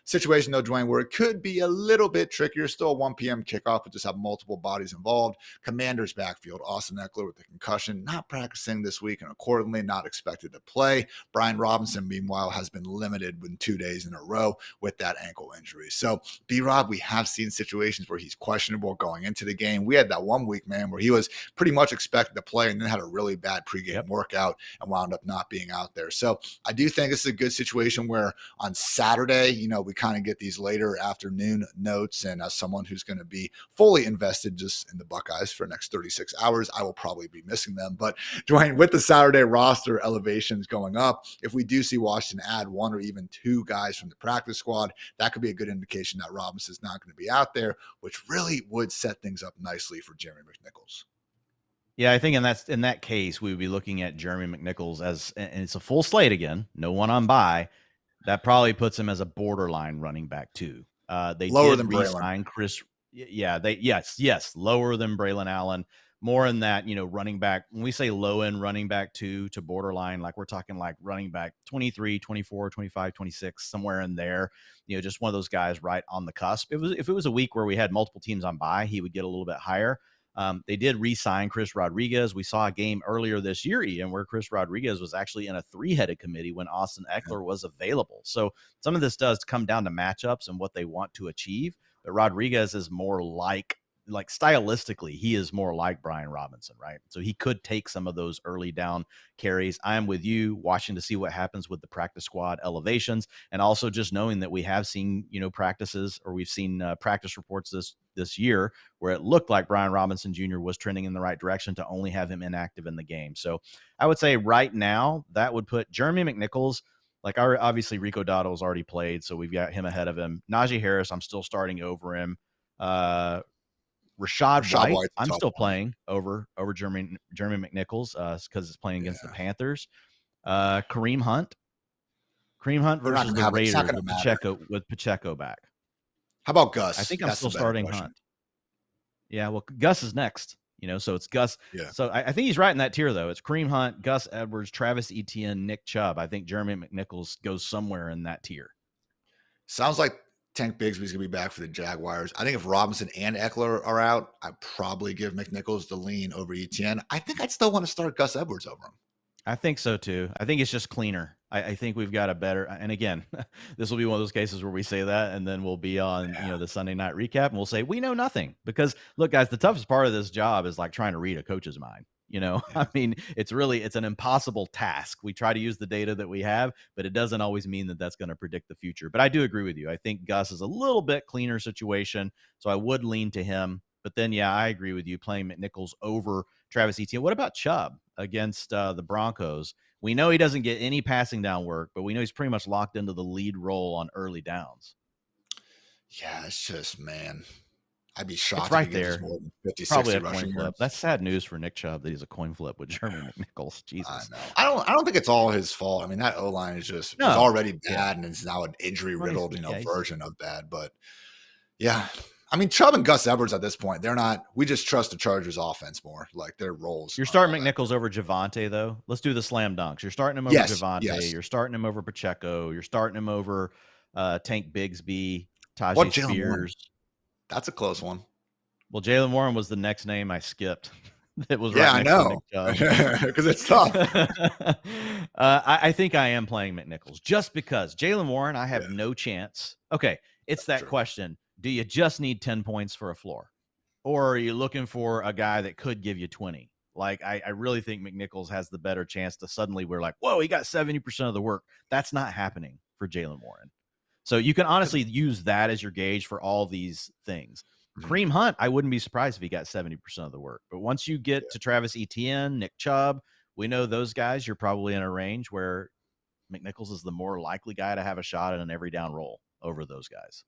Situation, though, Dwayne, where it could be a little bit trickier. Still a 1 p.m. kickoff, but just have multiple bodies involved. Commanders backfield, Austin Eckler with the concussion, not practicing this week and accordingly not expected to play. Brian Robinson, meanwhile, has been limited in 2 days in a row with that ankle injury. So, B-Rob, we have seen situations where he's questionable going into the game. We had that 1 week, man, where he was pretty much expected to play and then had a really bad pregame workout and wound up not being out there. So, I do think this is a good situation where on Saturday, we kind of get these later afternoon notes. And as someone who's going to be fully invested just in the Buckeyes for the next 36 hours, I will probably be missing them. But Dwayne, with the Saturday roster elevations going up, if we do see Washington add 1 or even 2 guys from the practice squad, that could be a good indication that Robinson's not going to be out there, which really would set things up nicely for Jeremy McNichols. Yeah, I think in that case, we would be looking at Jeremy McNichols and it's a full slate again, no one on bye. That probably puts him as a borderline running back too. They lower did than re-sign Chris. Yeah, yes, lower than Braylon Allen. More in that, running back. When we say low end running back 2 to borderline, like we're talking like running back 23, 24, 25, 26, somewhere in there. Just one of those guys right on the cusp. If it was a week where we had multiple teams on bye, he would get a little bit higher. They did re-sign Chris Rodriguez. We saw a game earlier this year, Ian, where Chris Rodriguez was actually in a 3-headed committee when Austin Eckler was available. So some of this does come down to matchups and what they want to achieve. But Rodriguez is more like stylistically, he is more like Brian Robinson, right? So he could take some of those early down carries. I am with you, watching to see what happens with the practice squad elevations, and also just knowing that we have seen, practices, or we've seen practice reports this year where it looked like Brian Robinson Jr. was trending in the right direction to only have him inactive in the game. So I would say right now that would put Jeremy McNichols, obviously Rico Dotto's already played, so we've got him ahead of him. Najee Harris, I'm still starting over him. Rashad White, I'm still playing over Jeremy McNichols because it's playing against the Panthers. Kareem Hunt versus the Raiders with Pacheco back. How about Gus? I think I'm still starting Hunt. Yeah, well, Gus is next. So it's Gus. Yeah. So I think he's right in that tier, though. It's Kareem Hunt, Gus Edwards, Travis Etienne, Nick Chubb. I think Jeremy McNichols goes somewhere in that tier. Sounds like Tank Bigsby's going to be back for the Jaguars. I think if Robinson and Eckler are out, I'd probably give McNichols the lean over Etienne. I think I'd still want to start Gus Edwards over him. I think so, too. I think it's just cleaner. I think we've got a better, and again, this will be one of those cases where we say that, and then we'll be on, the Sunday night recap, and we'll say, we know nothing. Because, look, guys, the toughest part of this job is like trying to read a coach's mind. I mean, it's an impossible task. We try to use the data that we have, but it doesn't always mean that that's going to predict the future. But I do agree with you. I think Gus is a little bit cleaner situation, so I would lean to him. But then, yeah, I agree with you, playing McNichols over Travis Etienne. What about Chubb against the Broncos? We know he doesn't get any passing down work, but we know he's pretty much locked into the lead role on early downs. Yeah, it's just, man, I'd be shocked. It's right there. More than 50, probably 60 a coin flip. That's sad news for Nick Chubb that he's a coin flip with Jeremy McNichols. Jesus, I don't think it's all his fault. I mean, that O line is just was already bad, and it's now an injury riddled, version of bad. But yeah. I mean, Chubb and Gus Edwards at this point, they're not. We just trust the Chargers' offense more, like their roles. You're starting McNichols over Javonte, though. Let's do the slam dunks. You're starting him over Javonte. Yes. You're starting him over Pacheco. You're starting him over Tank Bigsby, Tajay Spears. That's a close one. Well, Jaylen Warren was the next name I skipped. It was right next to Nick Chubb. Because it's tough. I think I am playing McNichols just because Jaylen Warren, I have no chance. Okay, it's that's that question. Do you just need 10 points for a floor? Or are you looking for a guy that could give you 20? Like, I really think McNichols has the better chance to suddenly we're like, whoa, he got 70% of the work. That's not happening for Jaylen Warren. So you can honestly use that as your gauge for all these things. Kareem Hunt, I wouldn't be surprised if he got 70% of the work. But once you get to Travis Etienne, Nick Chubb, we know those guys, you're probably in a range where McNichols is the more likely guy to have a shot at an every down role over those guys.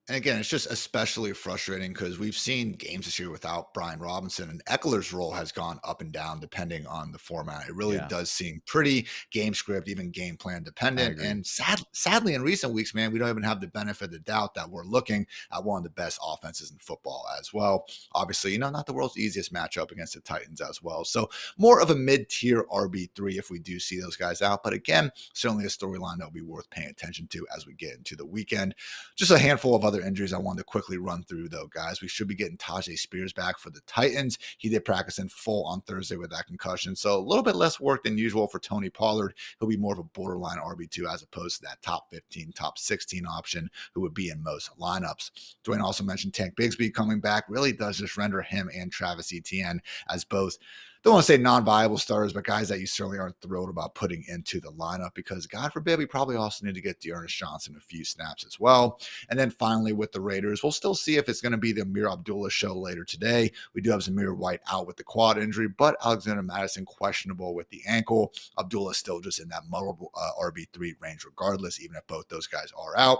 And again, it's just especially frustrating because we've seen games this year without Brian Robinson, and Eckler's role has gone up and down depending on the format. It really does seem pretty game script, even game plan dependent. And sadly, in recent weeks, man, we don't even have the benefit of the doubt that we're looking at one of the best offenses in football as well. Obviously, not the world's easiest matchup against the Titans as well. So more of a mid-tier RB3 if we do see those guys out. But again, certainly a storyline that will be worth paying attention to as we get into the weekend. Just a handful of other injuries I wanted to quickly run through, though, guys. We should be getting Tajay Spears back for the Titans. He did practice in full on Thursday with that concussion, so a little bit less work than usual for Tony Pollard. He'll be more of a borderline RB2 as opposed to that top 15, top 16 option who would be in most lineups. Dwayne also mentioned Tank Bigsby coming back. Really does just render him and Travis Etienne as both, don't want to say non-viable starters, but guys that you certainly aren't thrilled about putting into the lineup because, God forbid, we probably also need to get Dearness Johnson a few snaps as well. And then finally with the Raiders, we'll still see if it's going to be the Amir Abdullah show later today. We do have Zamir White out with the quad injury, but Alexander Mattison questionable with the ankle. Abdullah still just in that multiple RB3 range regardless, even if both those guys are out.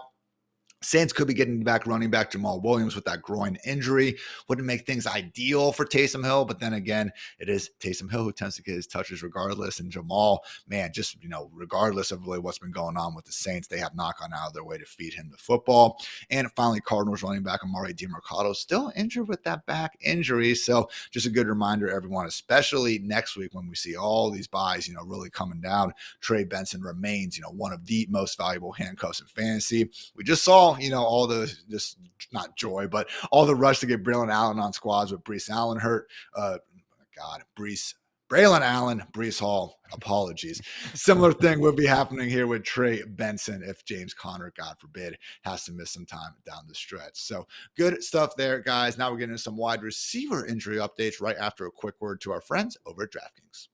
Saints could be getting back running back Jamal Williams with that groin injury. Wouldn't make things ideal for Taysom Hill, but then again, it is Taysom Hill who tends to get his touches regardless. And Jamal, man, just, regardless of really what's been going on with the Saints, they have not gone out of their way to feed him the football. And finally, Cardinals running back Amari DiMercado still injured with that back injury. So just a good reminder, everyone, especially next week when we see all these buys, really coming down. Trey Benson remains, one of the most valuable handcuffs in fantasy. We just saw all the, just not joy, but all the rush to get Braylon Allen on squads with Breece Allen hurt. Braylon Allen, Breece Hall, apologies. Similar thing would be happening here with Trey Benson if James Conner, God forbid, has to miss some time down the stretch. So good stuff there, guys. Now we're getting into some wide receiver injury updates right after a quick word to our friends over at DraftKings.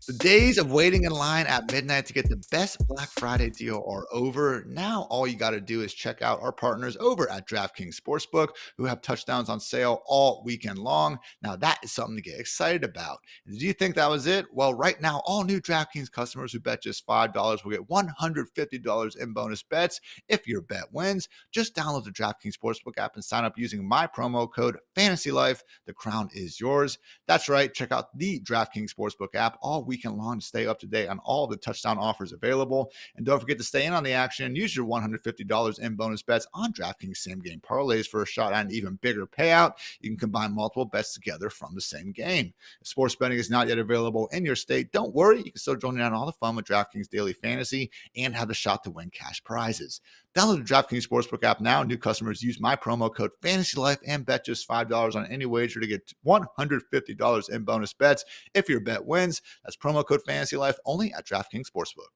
The days of waiting in line at midnight to get the best Black Friday deal are over. Now, all you got to do is check out our partners over at DraftKings Sportsbook, who have touchdowns on sale all weekend long. Now, that is something to get excited about. Did you think that was it? Well, right now, all new DraftKings customers who bet just $5 will get $150 in bonus bets if your bet wins. Just download the DraftKings Sportsbook app and sign up using my promo code FANTASYLIFE. The crown is yours. That's right. Check out the DraftKings Sportsbook app all weekend long to stay up to date on all the touchdown offers available. And don't forget to stay in on the action and use your $150 in bonus bets on DraftKings same game parlays for a shot at an even bigger payout. You can combine multiple bets together from the same game. If sports betting is not yet available in your state, don't worry. You can still join in on all the fun with DraftKings Daily Fantasy and have the shot to win cash prizes. Download the DraftKings Sportsbook app now. New customers use my promo code FANTASYLIFE and bet just $5 on any wager to get $150 in bonus bets if your bet wins. That's promo code FANTASYLIFE only at DraftKings Sportsbook.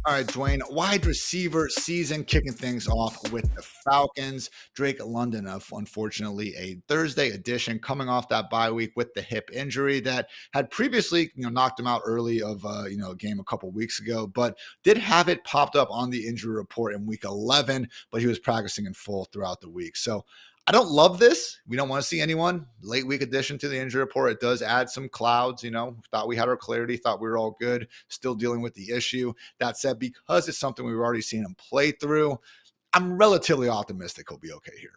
All right, Dwayne, wide receiver season kicking things off with the Falcons. Drake London, unfortunately, a Thursday edition coming off that bye week with the hip injury that had previously, knocked him out early of, a game a couple weeks ago, but did have it popped up on the injury report in week 11, but he was practicing in full throughout the week. So I don't love this. We don't want to see anyone. Late week addition to the injury report. It does add some clouds, thought we had our clarity, thought we were all good, still dealing with the issue. That said, because it's something we've already seen him play through, I'm relatively optimistic he'll be okay here.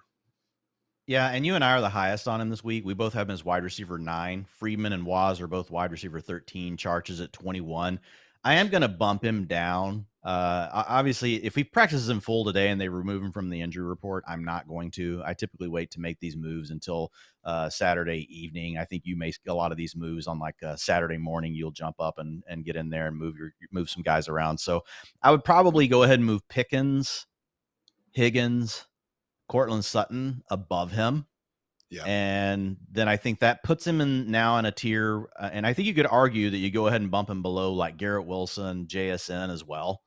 Yeah, and you and I are the highest on him this week. We both have him as wide receiver 9. Freeman and Waz are both wide receiver 13. Charges at 21. I am going to bump him down. Obviously, if he practices in full today and they remove him from the injury report, I'm not going to. I typically wait to make these moves until Saturday evening. I think you make a lot of these moves on like Saturday morning. You'll jump up and get in there and move some guys around. So I would probably go ahead and move Pickens, Higgins, Cortland Sutton above him. Yeah. And then I think that puts him now in a tier. And I think you could argue that you go ahead and bump him below like Garrett Wilson, JSN as well.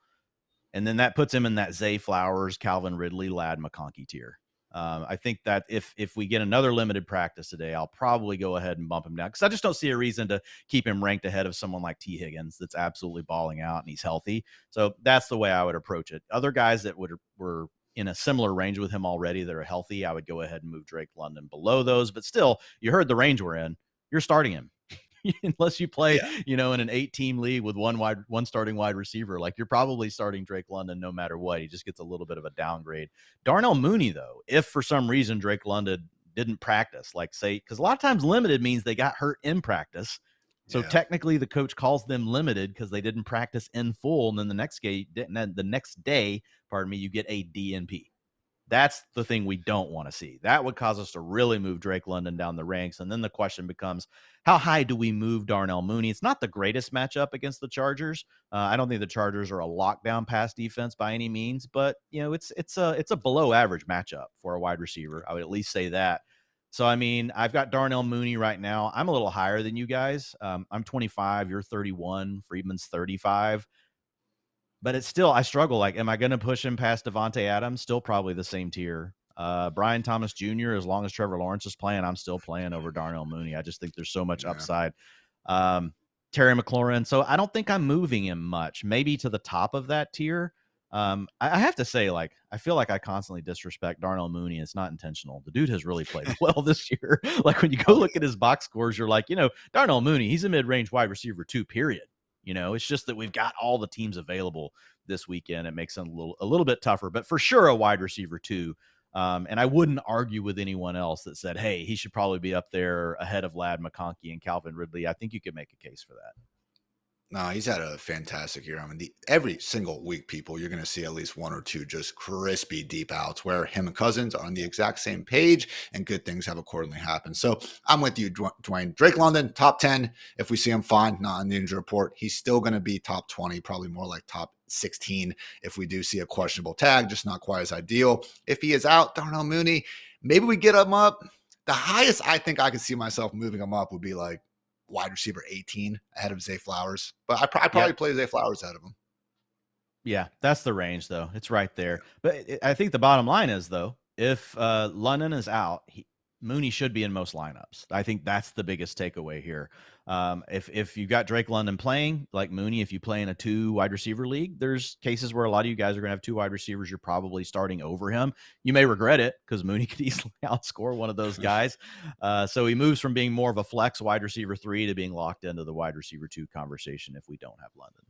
And then that puts him in that Zay Flowers, Calvin Ridley, Ladd McConkey tier. I think that if we get another limited practice today, I'll probably go ahead and bump him down because I just don't see a reason to keep him ranked ahead of someone like T. Higgins that's absolutely balling out and he's healthy. So that's the way I would approach it. Other guys that were in a similar range with him already that are healthy, I would go ahead and move Drake London below those. But still, you heard the range we're in. You're starting him. Unless you play, in an 8-team league with one starting wide receiver, like you're probably starting Drake London no matter what. He just gets a little bit of a downgrade. Darnell Mooney, though, if for some reason Drake London didn't practice, like say, because a lot of times limited means they got hurt in practice. So technically the coach calls them limited because they didn't practice in full. And then the next day, you get a DNP. That's the thing we don't want to see. That would cause us to really move Drake London down the ranks. And then the question becomes, how high do we move Darnell Mooney? It's not the greatest matchup against the Chargers. I don't think the Chargers are a lockdown pass defense by any means, but it's a below average matchup for a wide receiver. I would at least say that. So, I mean, I've got Darnell Mooney right now. I'm a little higher than you guys. I'm 25, you're 31, Friedman's 35. But it's still, I struggle. Like, am I going to push him past Devontae Adams? Still probably the same tier. Brian Thomas Jr., as long as Trevor Lawrence is playing, I'm still playing over Darnell Mooney. I just think there's so much upside. Terry McLaurin. So I don't think I'm moving him much, maybe to the top of that tier. I have to say, like, I feel like I constantly disrespect Darnell Mooney. It's not intentional. The dude has really played well this year. Like, when you go look at his box scores, you're like, Darnell Mooney, he's a mid-range wide receiver 2, period. It's just that we've got all the teams available this weekend. It makes it a little bit tougher, but for sure a wide receiver 2. And I wouldn't argue with anyone else that said, hey, he should probably be up there ahead of Ladd McConkey and Calvin Ridley. I think you could make a case for that. No, he's had a fantastic year. I mean, every single week, people, you're going to see at least one or two just crispy deep outs where him and Cousins are on the exact same page and good things have accordingly happened. So I'm with you, Dwayne. Drake London, top 10. If we see him, fine, not on the injury report. He's still going to be top 20, probably more like top 16 if we do see a questionable tag, just not quite as ideal. If he is out, Darnell Mooney, maybe we get him up. The highest I think I could see myself moving him up would be like wide receiver 18 ahead of Zay Flowers. But I probably play Zay Flowers ahead of him. Yeah, that's the range, though. It's right there. But I think the bottom line is, though, if London is out, Mooney should be in most lineups. I think that's the biggest takeaway here. If you got Drake London playing, like Mooney, if you play in a 2 wide receiver league, there's cases where a lot of you guys are going to have 2 wide receivers. You're probably starting over him. You may regret it because Mooney could easily outscore one of those guys. So he moves from being more of a flex wide receiver 3 to being locked into the wide receiver 2 conversation if we don't have London.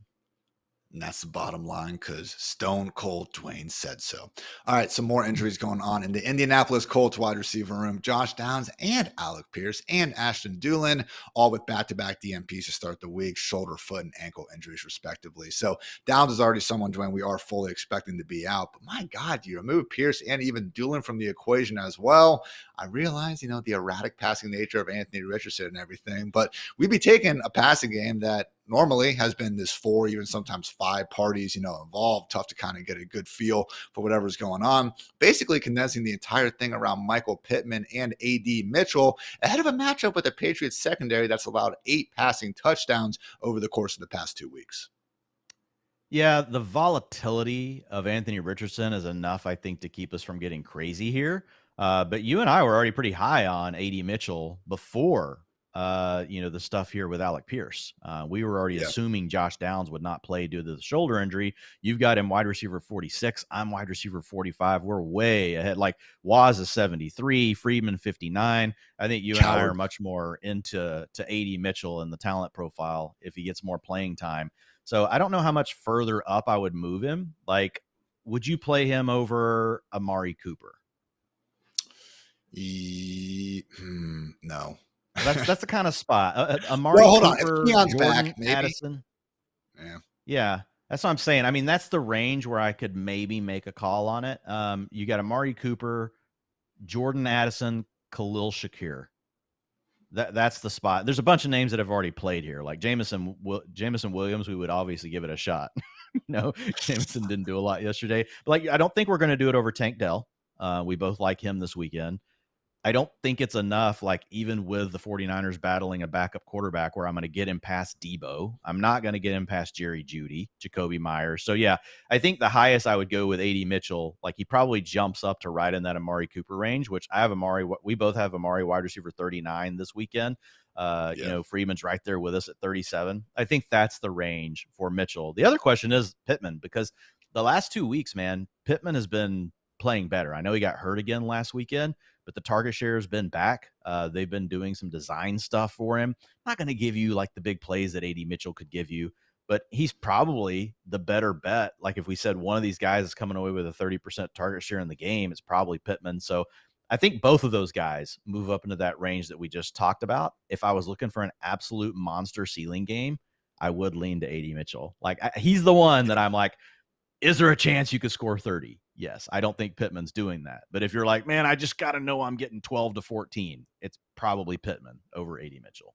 And that's the bottom line because Stone Cold Dwayne said so. All right, some more injuries going on in the Indianapolis Colts wide receiver room. Josh Downs and Alec Pierce and Ashton Dulin, all with back-to-back DNPs to start the week, shoulder, foot, and ankle injuries respectively. So Downs is already someone, Dwayne, we are fully expecting to be out. But my God, you remove Pierce and even Dulin from the equation as well. I realize, the erratic passing nature of Anthony Richardson and everything, but we'd be taking a passing game that normally has been this 4, even sometimes 5 parties, involved. Tough to kind of get a good feel for whatever's going on. Basically condensing the entire thing around Michael Pittman and A.D. Mitchell ahead of a matchup with the Patriots secondary that's allowed 8 passing touchdowns over the course of the past 2 weeks. Yeah, the volatility of Anthony Richardson is enough, I think, to keep us from getting crazy here. But you and I were already pretty high on A.D. Mitchell before the stuff here with Alec Pierce. We were already assuming Josh Downs would not play due to the shoulder injury. You've got him wide receiver 46. I'm wide receiver 45. We're way ahead. Like Waz is 73, Friedman 59. I think you and I are much more into A.D. Mitchell and the talent profile if he gets more playing time. So I don't know how much further up I would move him. Like, would you play him over Amari Cooper? No. That's the kind of spot. Amari Cooper, Jordan back, Addison. Yeah, that's what I'm saying. I mean, that's the range where I could maybe make a call on it. You got Amari Cooper, Jordan Addison, Khalil Shakir. That's the spot. There's a bunch of names that have already played here, like Jameson Williams. We would obviously give it a shot. Jameson didn't do a lot yesterday, but I don't think we're going to do it over Tank Dell. We both like him this weekend. I don't think it's enough, like, even with the 49ers battling a backup quarterback, where I'm going to get him past Debo. I'm not going to get him past Jerry Jeudy, Jacoby Myers. So, yeah, I think the highest I would go with A.D. Mitchell, like, he probably jumps up to right in that Amari Cooper range, which I have Amari. We both have Amari wide receiver 39 this weekend. Yeah. Freeman's right there with us at 37. I think that's the range for Mitchell. The other question is Pittman, because the last 2 weeks, man, Pittman has been playing better. I know he got hurt again last weekend, but the target share has been back. They've been doing some design stuff for him. Not going to give you like the big plays that A.D. Mitchell could give you, but he's probably the better bet. Like if we said one of these guys is coming away with a 30% target share in the game, it's probably Pittman. So I think both of those guys move up into that range that we just talked about. If I was looking for an absolute monster ceiling game, I would lean to A.D. Mitchell. Like he's the one that I'm like, is there a chance you could score 30? Yes. I don't think Pittman's doing that. But if you're like, man, I just got to know I'm getting 12 to 14, it's probably Pittman over A.D. Mitchell.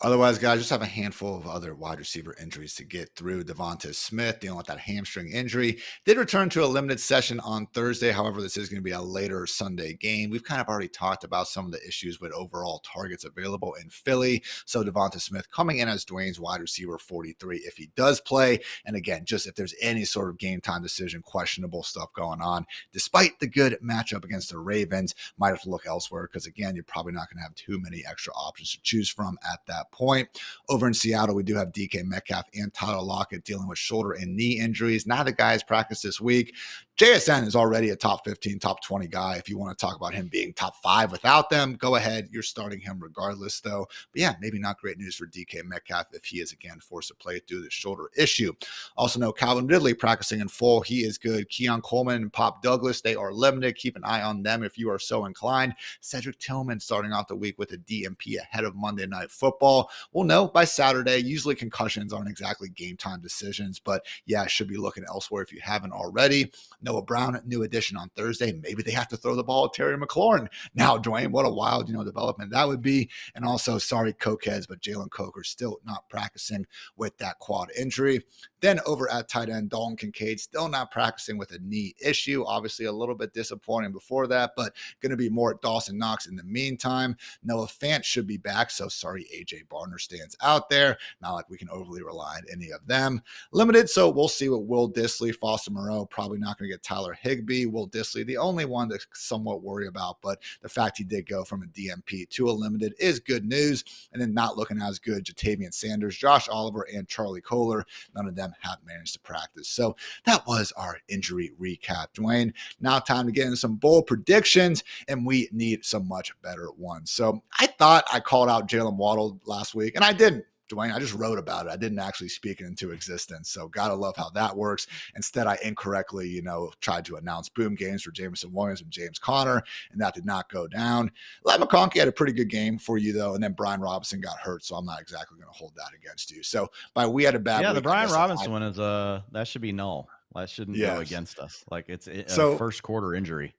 Otherwise, guys, just have a handful of other wide receiver injuries to get through. Devonta Smith dealing with that hamstring injury. Did return to a limited session on Thursday. However, this is going to be a later Sunday game. We've kind of already talked about some of the issues with overall targets available in Philly. So Devonta Smith coming in as Dwayne's wide receiver 43 if he does play. And again, just if there's any sort of game time decision, questionable stuff going on, despite the good matchup against the Ravens, might have to look elsewhere because, again, you're probably not going to have too many extra options to choose from at that point. Over in Seattle, we do have DK Metcalf and Tyler Lockett dealing with shoulder and knee injuries. Neither guys practice this week. JSN is already a top 15, top 20 guy. If you want to talk about him being top 5 without them, go ahead. You're starting him regardless, though. But yeah, maybe not great news for DK Metcalf if he is again forced to play through the shoulder issue. Also know Calvin Ridley practicing in full. He is good. Keon Coleman and Pop Douglas, they are limited. Keep an eye on them if you are so inclined. Cedric Tillman starting off the week with a DMP ahead of Monday Night Football. We'll know by Saturday. Usually concussions aren't exactly game time decisions, but yeah, should be looking elsewhere if you haven't already. Noah Brown, new addition on Thursday. Maybe they have to throw the ball at Terry McLaurin. Now, Dwayne, what a wild, development that would be. And also, sorry, Cokeheads, but Jalen Coker still not practicing with that quad injury. Then over at tight end, Dalton Kincaid still not practicing with a knee issue. Obviously, a little bit disappointing before that, but going to be more at Dawson Knox in the meantime. Noah Fant should be back, so sorry, AJ Barner stands out there. Not like we can overly rely on any of them. Limited, so we'll see what Will Dissly, Foster Moreau, probably not going to get Tyler Higbee. Will Dissly, the only one to somewhat worry about, but the fact he did go from a DMP to a limited is good news. And then not looking as good, Jatavian Sanders, Josh Oliver, and Charlie Kohler. None of them have managed to practice. So that was our injury recap, Dwayne. Now time to get into some bold predictions, and we need some much better ones. So I thought I called out Jalen Waddle last week, and I didn't. Dwayne, I just wrote about it. I didn't actually speak it into existence. So gotta love how that works. Instead, I incorrectly, tried to announce boom games for Jameson Williams and James Conner, and that did not go down. Ladd McConkey had a pretty good game for you, though, and then Brian Robinson got hurt, so I'm not exactly going to hold that against you. So we had a bad week. The Brian Robinson one is that should be null. That shouldn't go against us. Like it's a first quarter injury.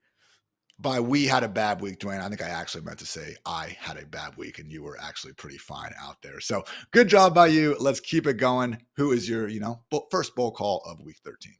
We had a bad week, Dwayne. I think I actually meant to say I had a bad week and you were actually pretty fine out there. So good job by you. Let's keep it going. Who is your, first bowl call of week 13?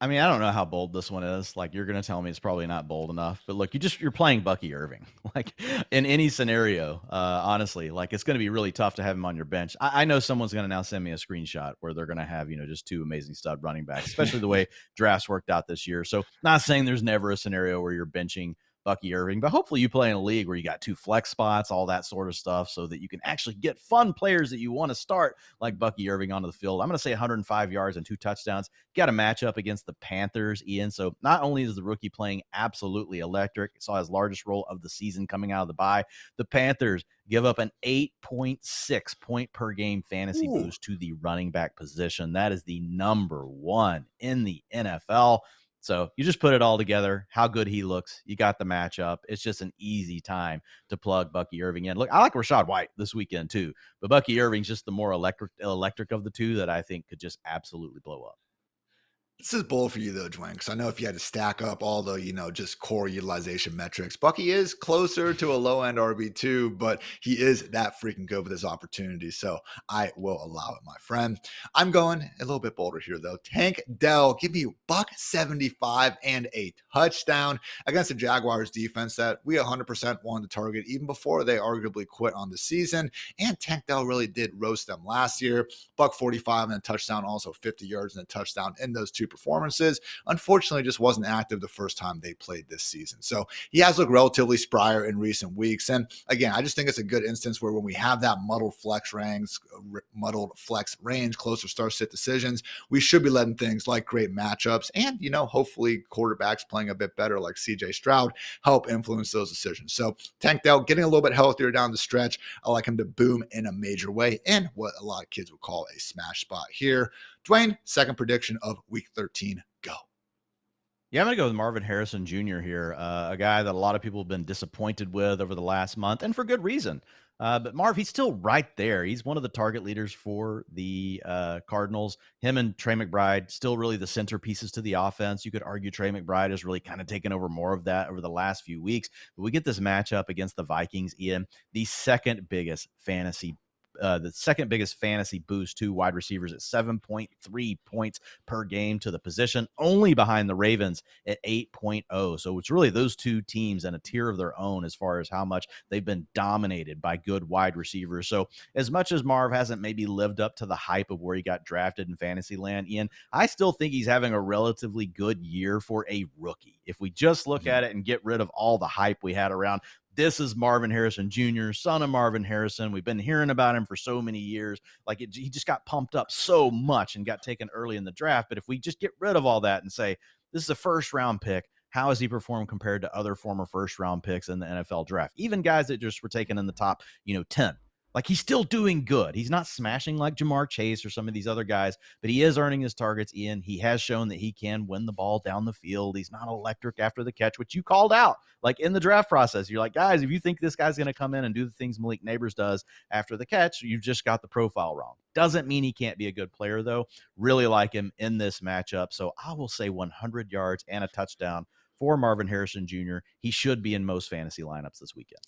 I mean, I don't know how bold this one is. Like, you're going to tell me it's probably not bold enough. But look, you're playing Bucky Irving. Like, in any scenario, honestly, like, it's going to be really tough to have him on your bench. I know someone's going to now send me a screenshot where they're going to have, just 2 amazing stud running backs, especially the way drafts worked out this year. So, not saying there's never a scenario where you're benching Bucky Irving, but hopefully you play in a league where you got 2 flex spots, all that sort of stuff, so that you can actually get fun players that you want to start, like Bucky Irving, onto the field. I'm going to say 105 yards and 2 touchdowns. Got a matchup against the Panthers, Ian. So not only is the rookie playing absolutely electric, saw his largest role of the season coming out of the bye, the Panthers give up an 8.6 point per game fantasy boost to the running back position. That is the number 1 in the NFL. So you just put it all together, how good he looks. You got the matchup. It's just an easy time to plug Bucky Irving in. Look, I like Rachaad White this weekend too, but Bucky Irving's just the more electric of the two that I think could just absolutely blow up. This is bold for you though, Dwayne, because I know if you had to stack up all the, just core utilization metrics, Bucky is closer to a low end RB2, but he is that freaking good with his opportunity. So I will allow it, my friend. I'm going a little bit bolder here though. Tank Dell, give me buck 75 and a touchdown against the Jaguars defense that we 100% wanted to target even before they arguably quit on the season. And Tank Dell really did roast them last year. Buck 45 and a touchdown, also 50 yards and a touchdown in those two performances. Unfortunately, just wasn't active the first time they played this season. So he has looked relatively sprier in recent weeks. And again, I just think it's a good instance where when we have that muddled flex range, closer start-sit decisions, we should be letting things like great matchups and, hopefully quarterbacks playing a bit better like CJ Stroud help influence those decisions. So Tank Dell getting a little bit healthier down the stretch. I like him to boom in a major way in what a lot of kids would call a smash spot here. Dwayne, second prediction of week 13, go. Yeah, I'm going to go with Marvin Harrison Jr. here, a guy that a lot of people have been disappointed with over the last month, and for good reason. But Marv, he's still right there. He's one of the target leaders for the Cardinals. Him and Trey McBride, still really the centerpieces to the offense. You could argue Trey McBride has really kind of taken over more of that over the last few weeks. But we get this matchup against the Vikings, Ian, the second biggest fantasy boost to wide receivers at 7.3 points per game to the position, only behind the Ravens at 8.0. So it's really those two teams in a tier of their own as far as how much they've been dominated by good wide receivers. So as much as Marv hasn't maybe lived up to the hype of where he got drafted in fantasy land, Ian, I still think he's having a relatively good year for a rookie. If we just look at it and get rid of all the hype we had around, this is Marvin Harrison Jr., son of Marvin Harrison. We've been hearing about him for so many years. He just got pumped up so much and got taken early in the draft. But if we just get rid of all that and say, this is a first-round pick, how has he performed compared to other former first-round picks in the NFL draft? Even guys that just were taken in the top, 10. He's still doing good. He's not smashing like Jamar Chase or some of these other guys, but he is earning his targets, Ian. He has shown that he can win the ball down the field. He's not electric after the catch, which you called out, in the draft process. You're like, guys, if you think this guy's going to come in and do the things Malik Neighbors does after the catch, you've just got the profile wrong. Doesn't mean he can't be a good player, though. Really like him in this matchup. So I will say 100 yards and a touchdown for Marvin Harrison Jr. He should be in most fantasy lineups this weekend.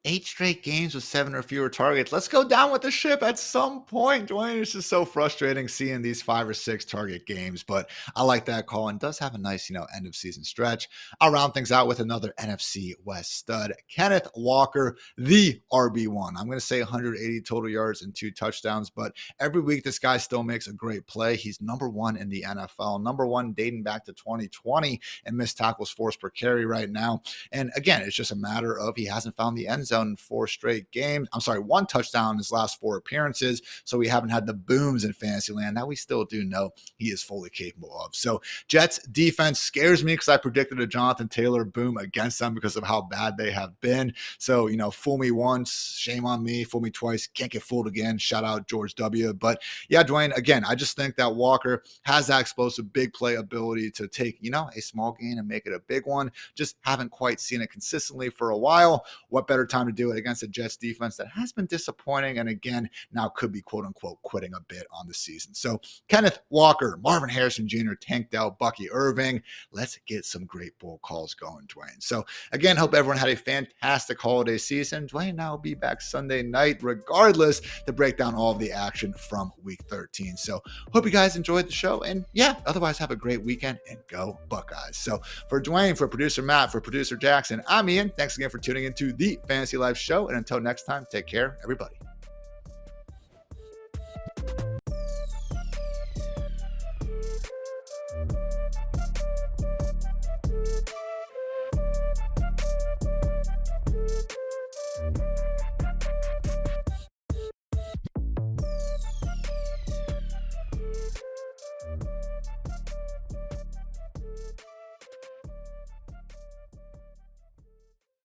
8 straight games with 7 or fewer targets. Let's go down with the ship at some point, Dwayne. It's just so frustrating seeing these 5 or 6 target games, but I like that call and does have a nice, end of season stretch. I'll round things out with another NFC West stud, Kenneth Walker, the RB1. I'm going to say 180 total yards and 2 touchdowns, but every week this guy still makes a great play. He's number 1 in the NFL, number 1 dating back to 2020 and missed tackles forced per carry right now. And again, it's just a matter of he hasn't found the end zone in 4 straight games. 1 touchdown in his last 4 appearances. So we haven't had the booms in fantasy land that we still do know he is fully capable of. So Jets defense scares me because I predicted a Jonathan Taylor boom against them because of how bad they have been. So, fool me once, shame on me. Fool me twice, can't get fooled again. Shout out George W. But yeah, Dwayne, again, I just think that Walker has that explosive big play ability to take, a small gain and make it a big one. Just haven't quite seen it consistently for a while. What better time to do it against a Jets defense that has been disappointing and again now could be quote unquote quitting a bit on the season. So Kenneth Walker, Marvin Harrison Jr., Tank Dell, Bucky Irving. Let's get some great bull calls going, Dwayne. So again, hope everyone had a fantastic holiday season. Dwayne and I will be back Sunday night regardless to break down all of the action from week 13. So hope you guys enjoyed the show and otherwise have a great weekend and go Buckeyes. So for Dwayne, for producer Matt, for producer Jackson, I'm Ian. Thanks again for tuning into the Fantasy Life show. And until next time, take care, everybody.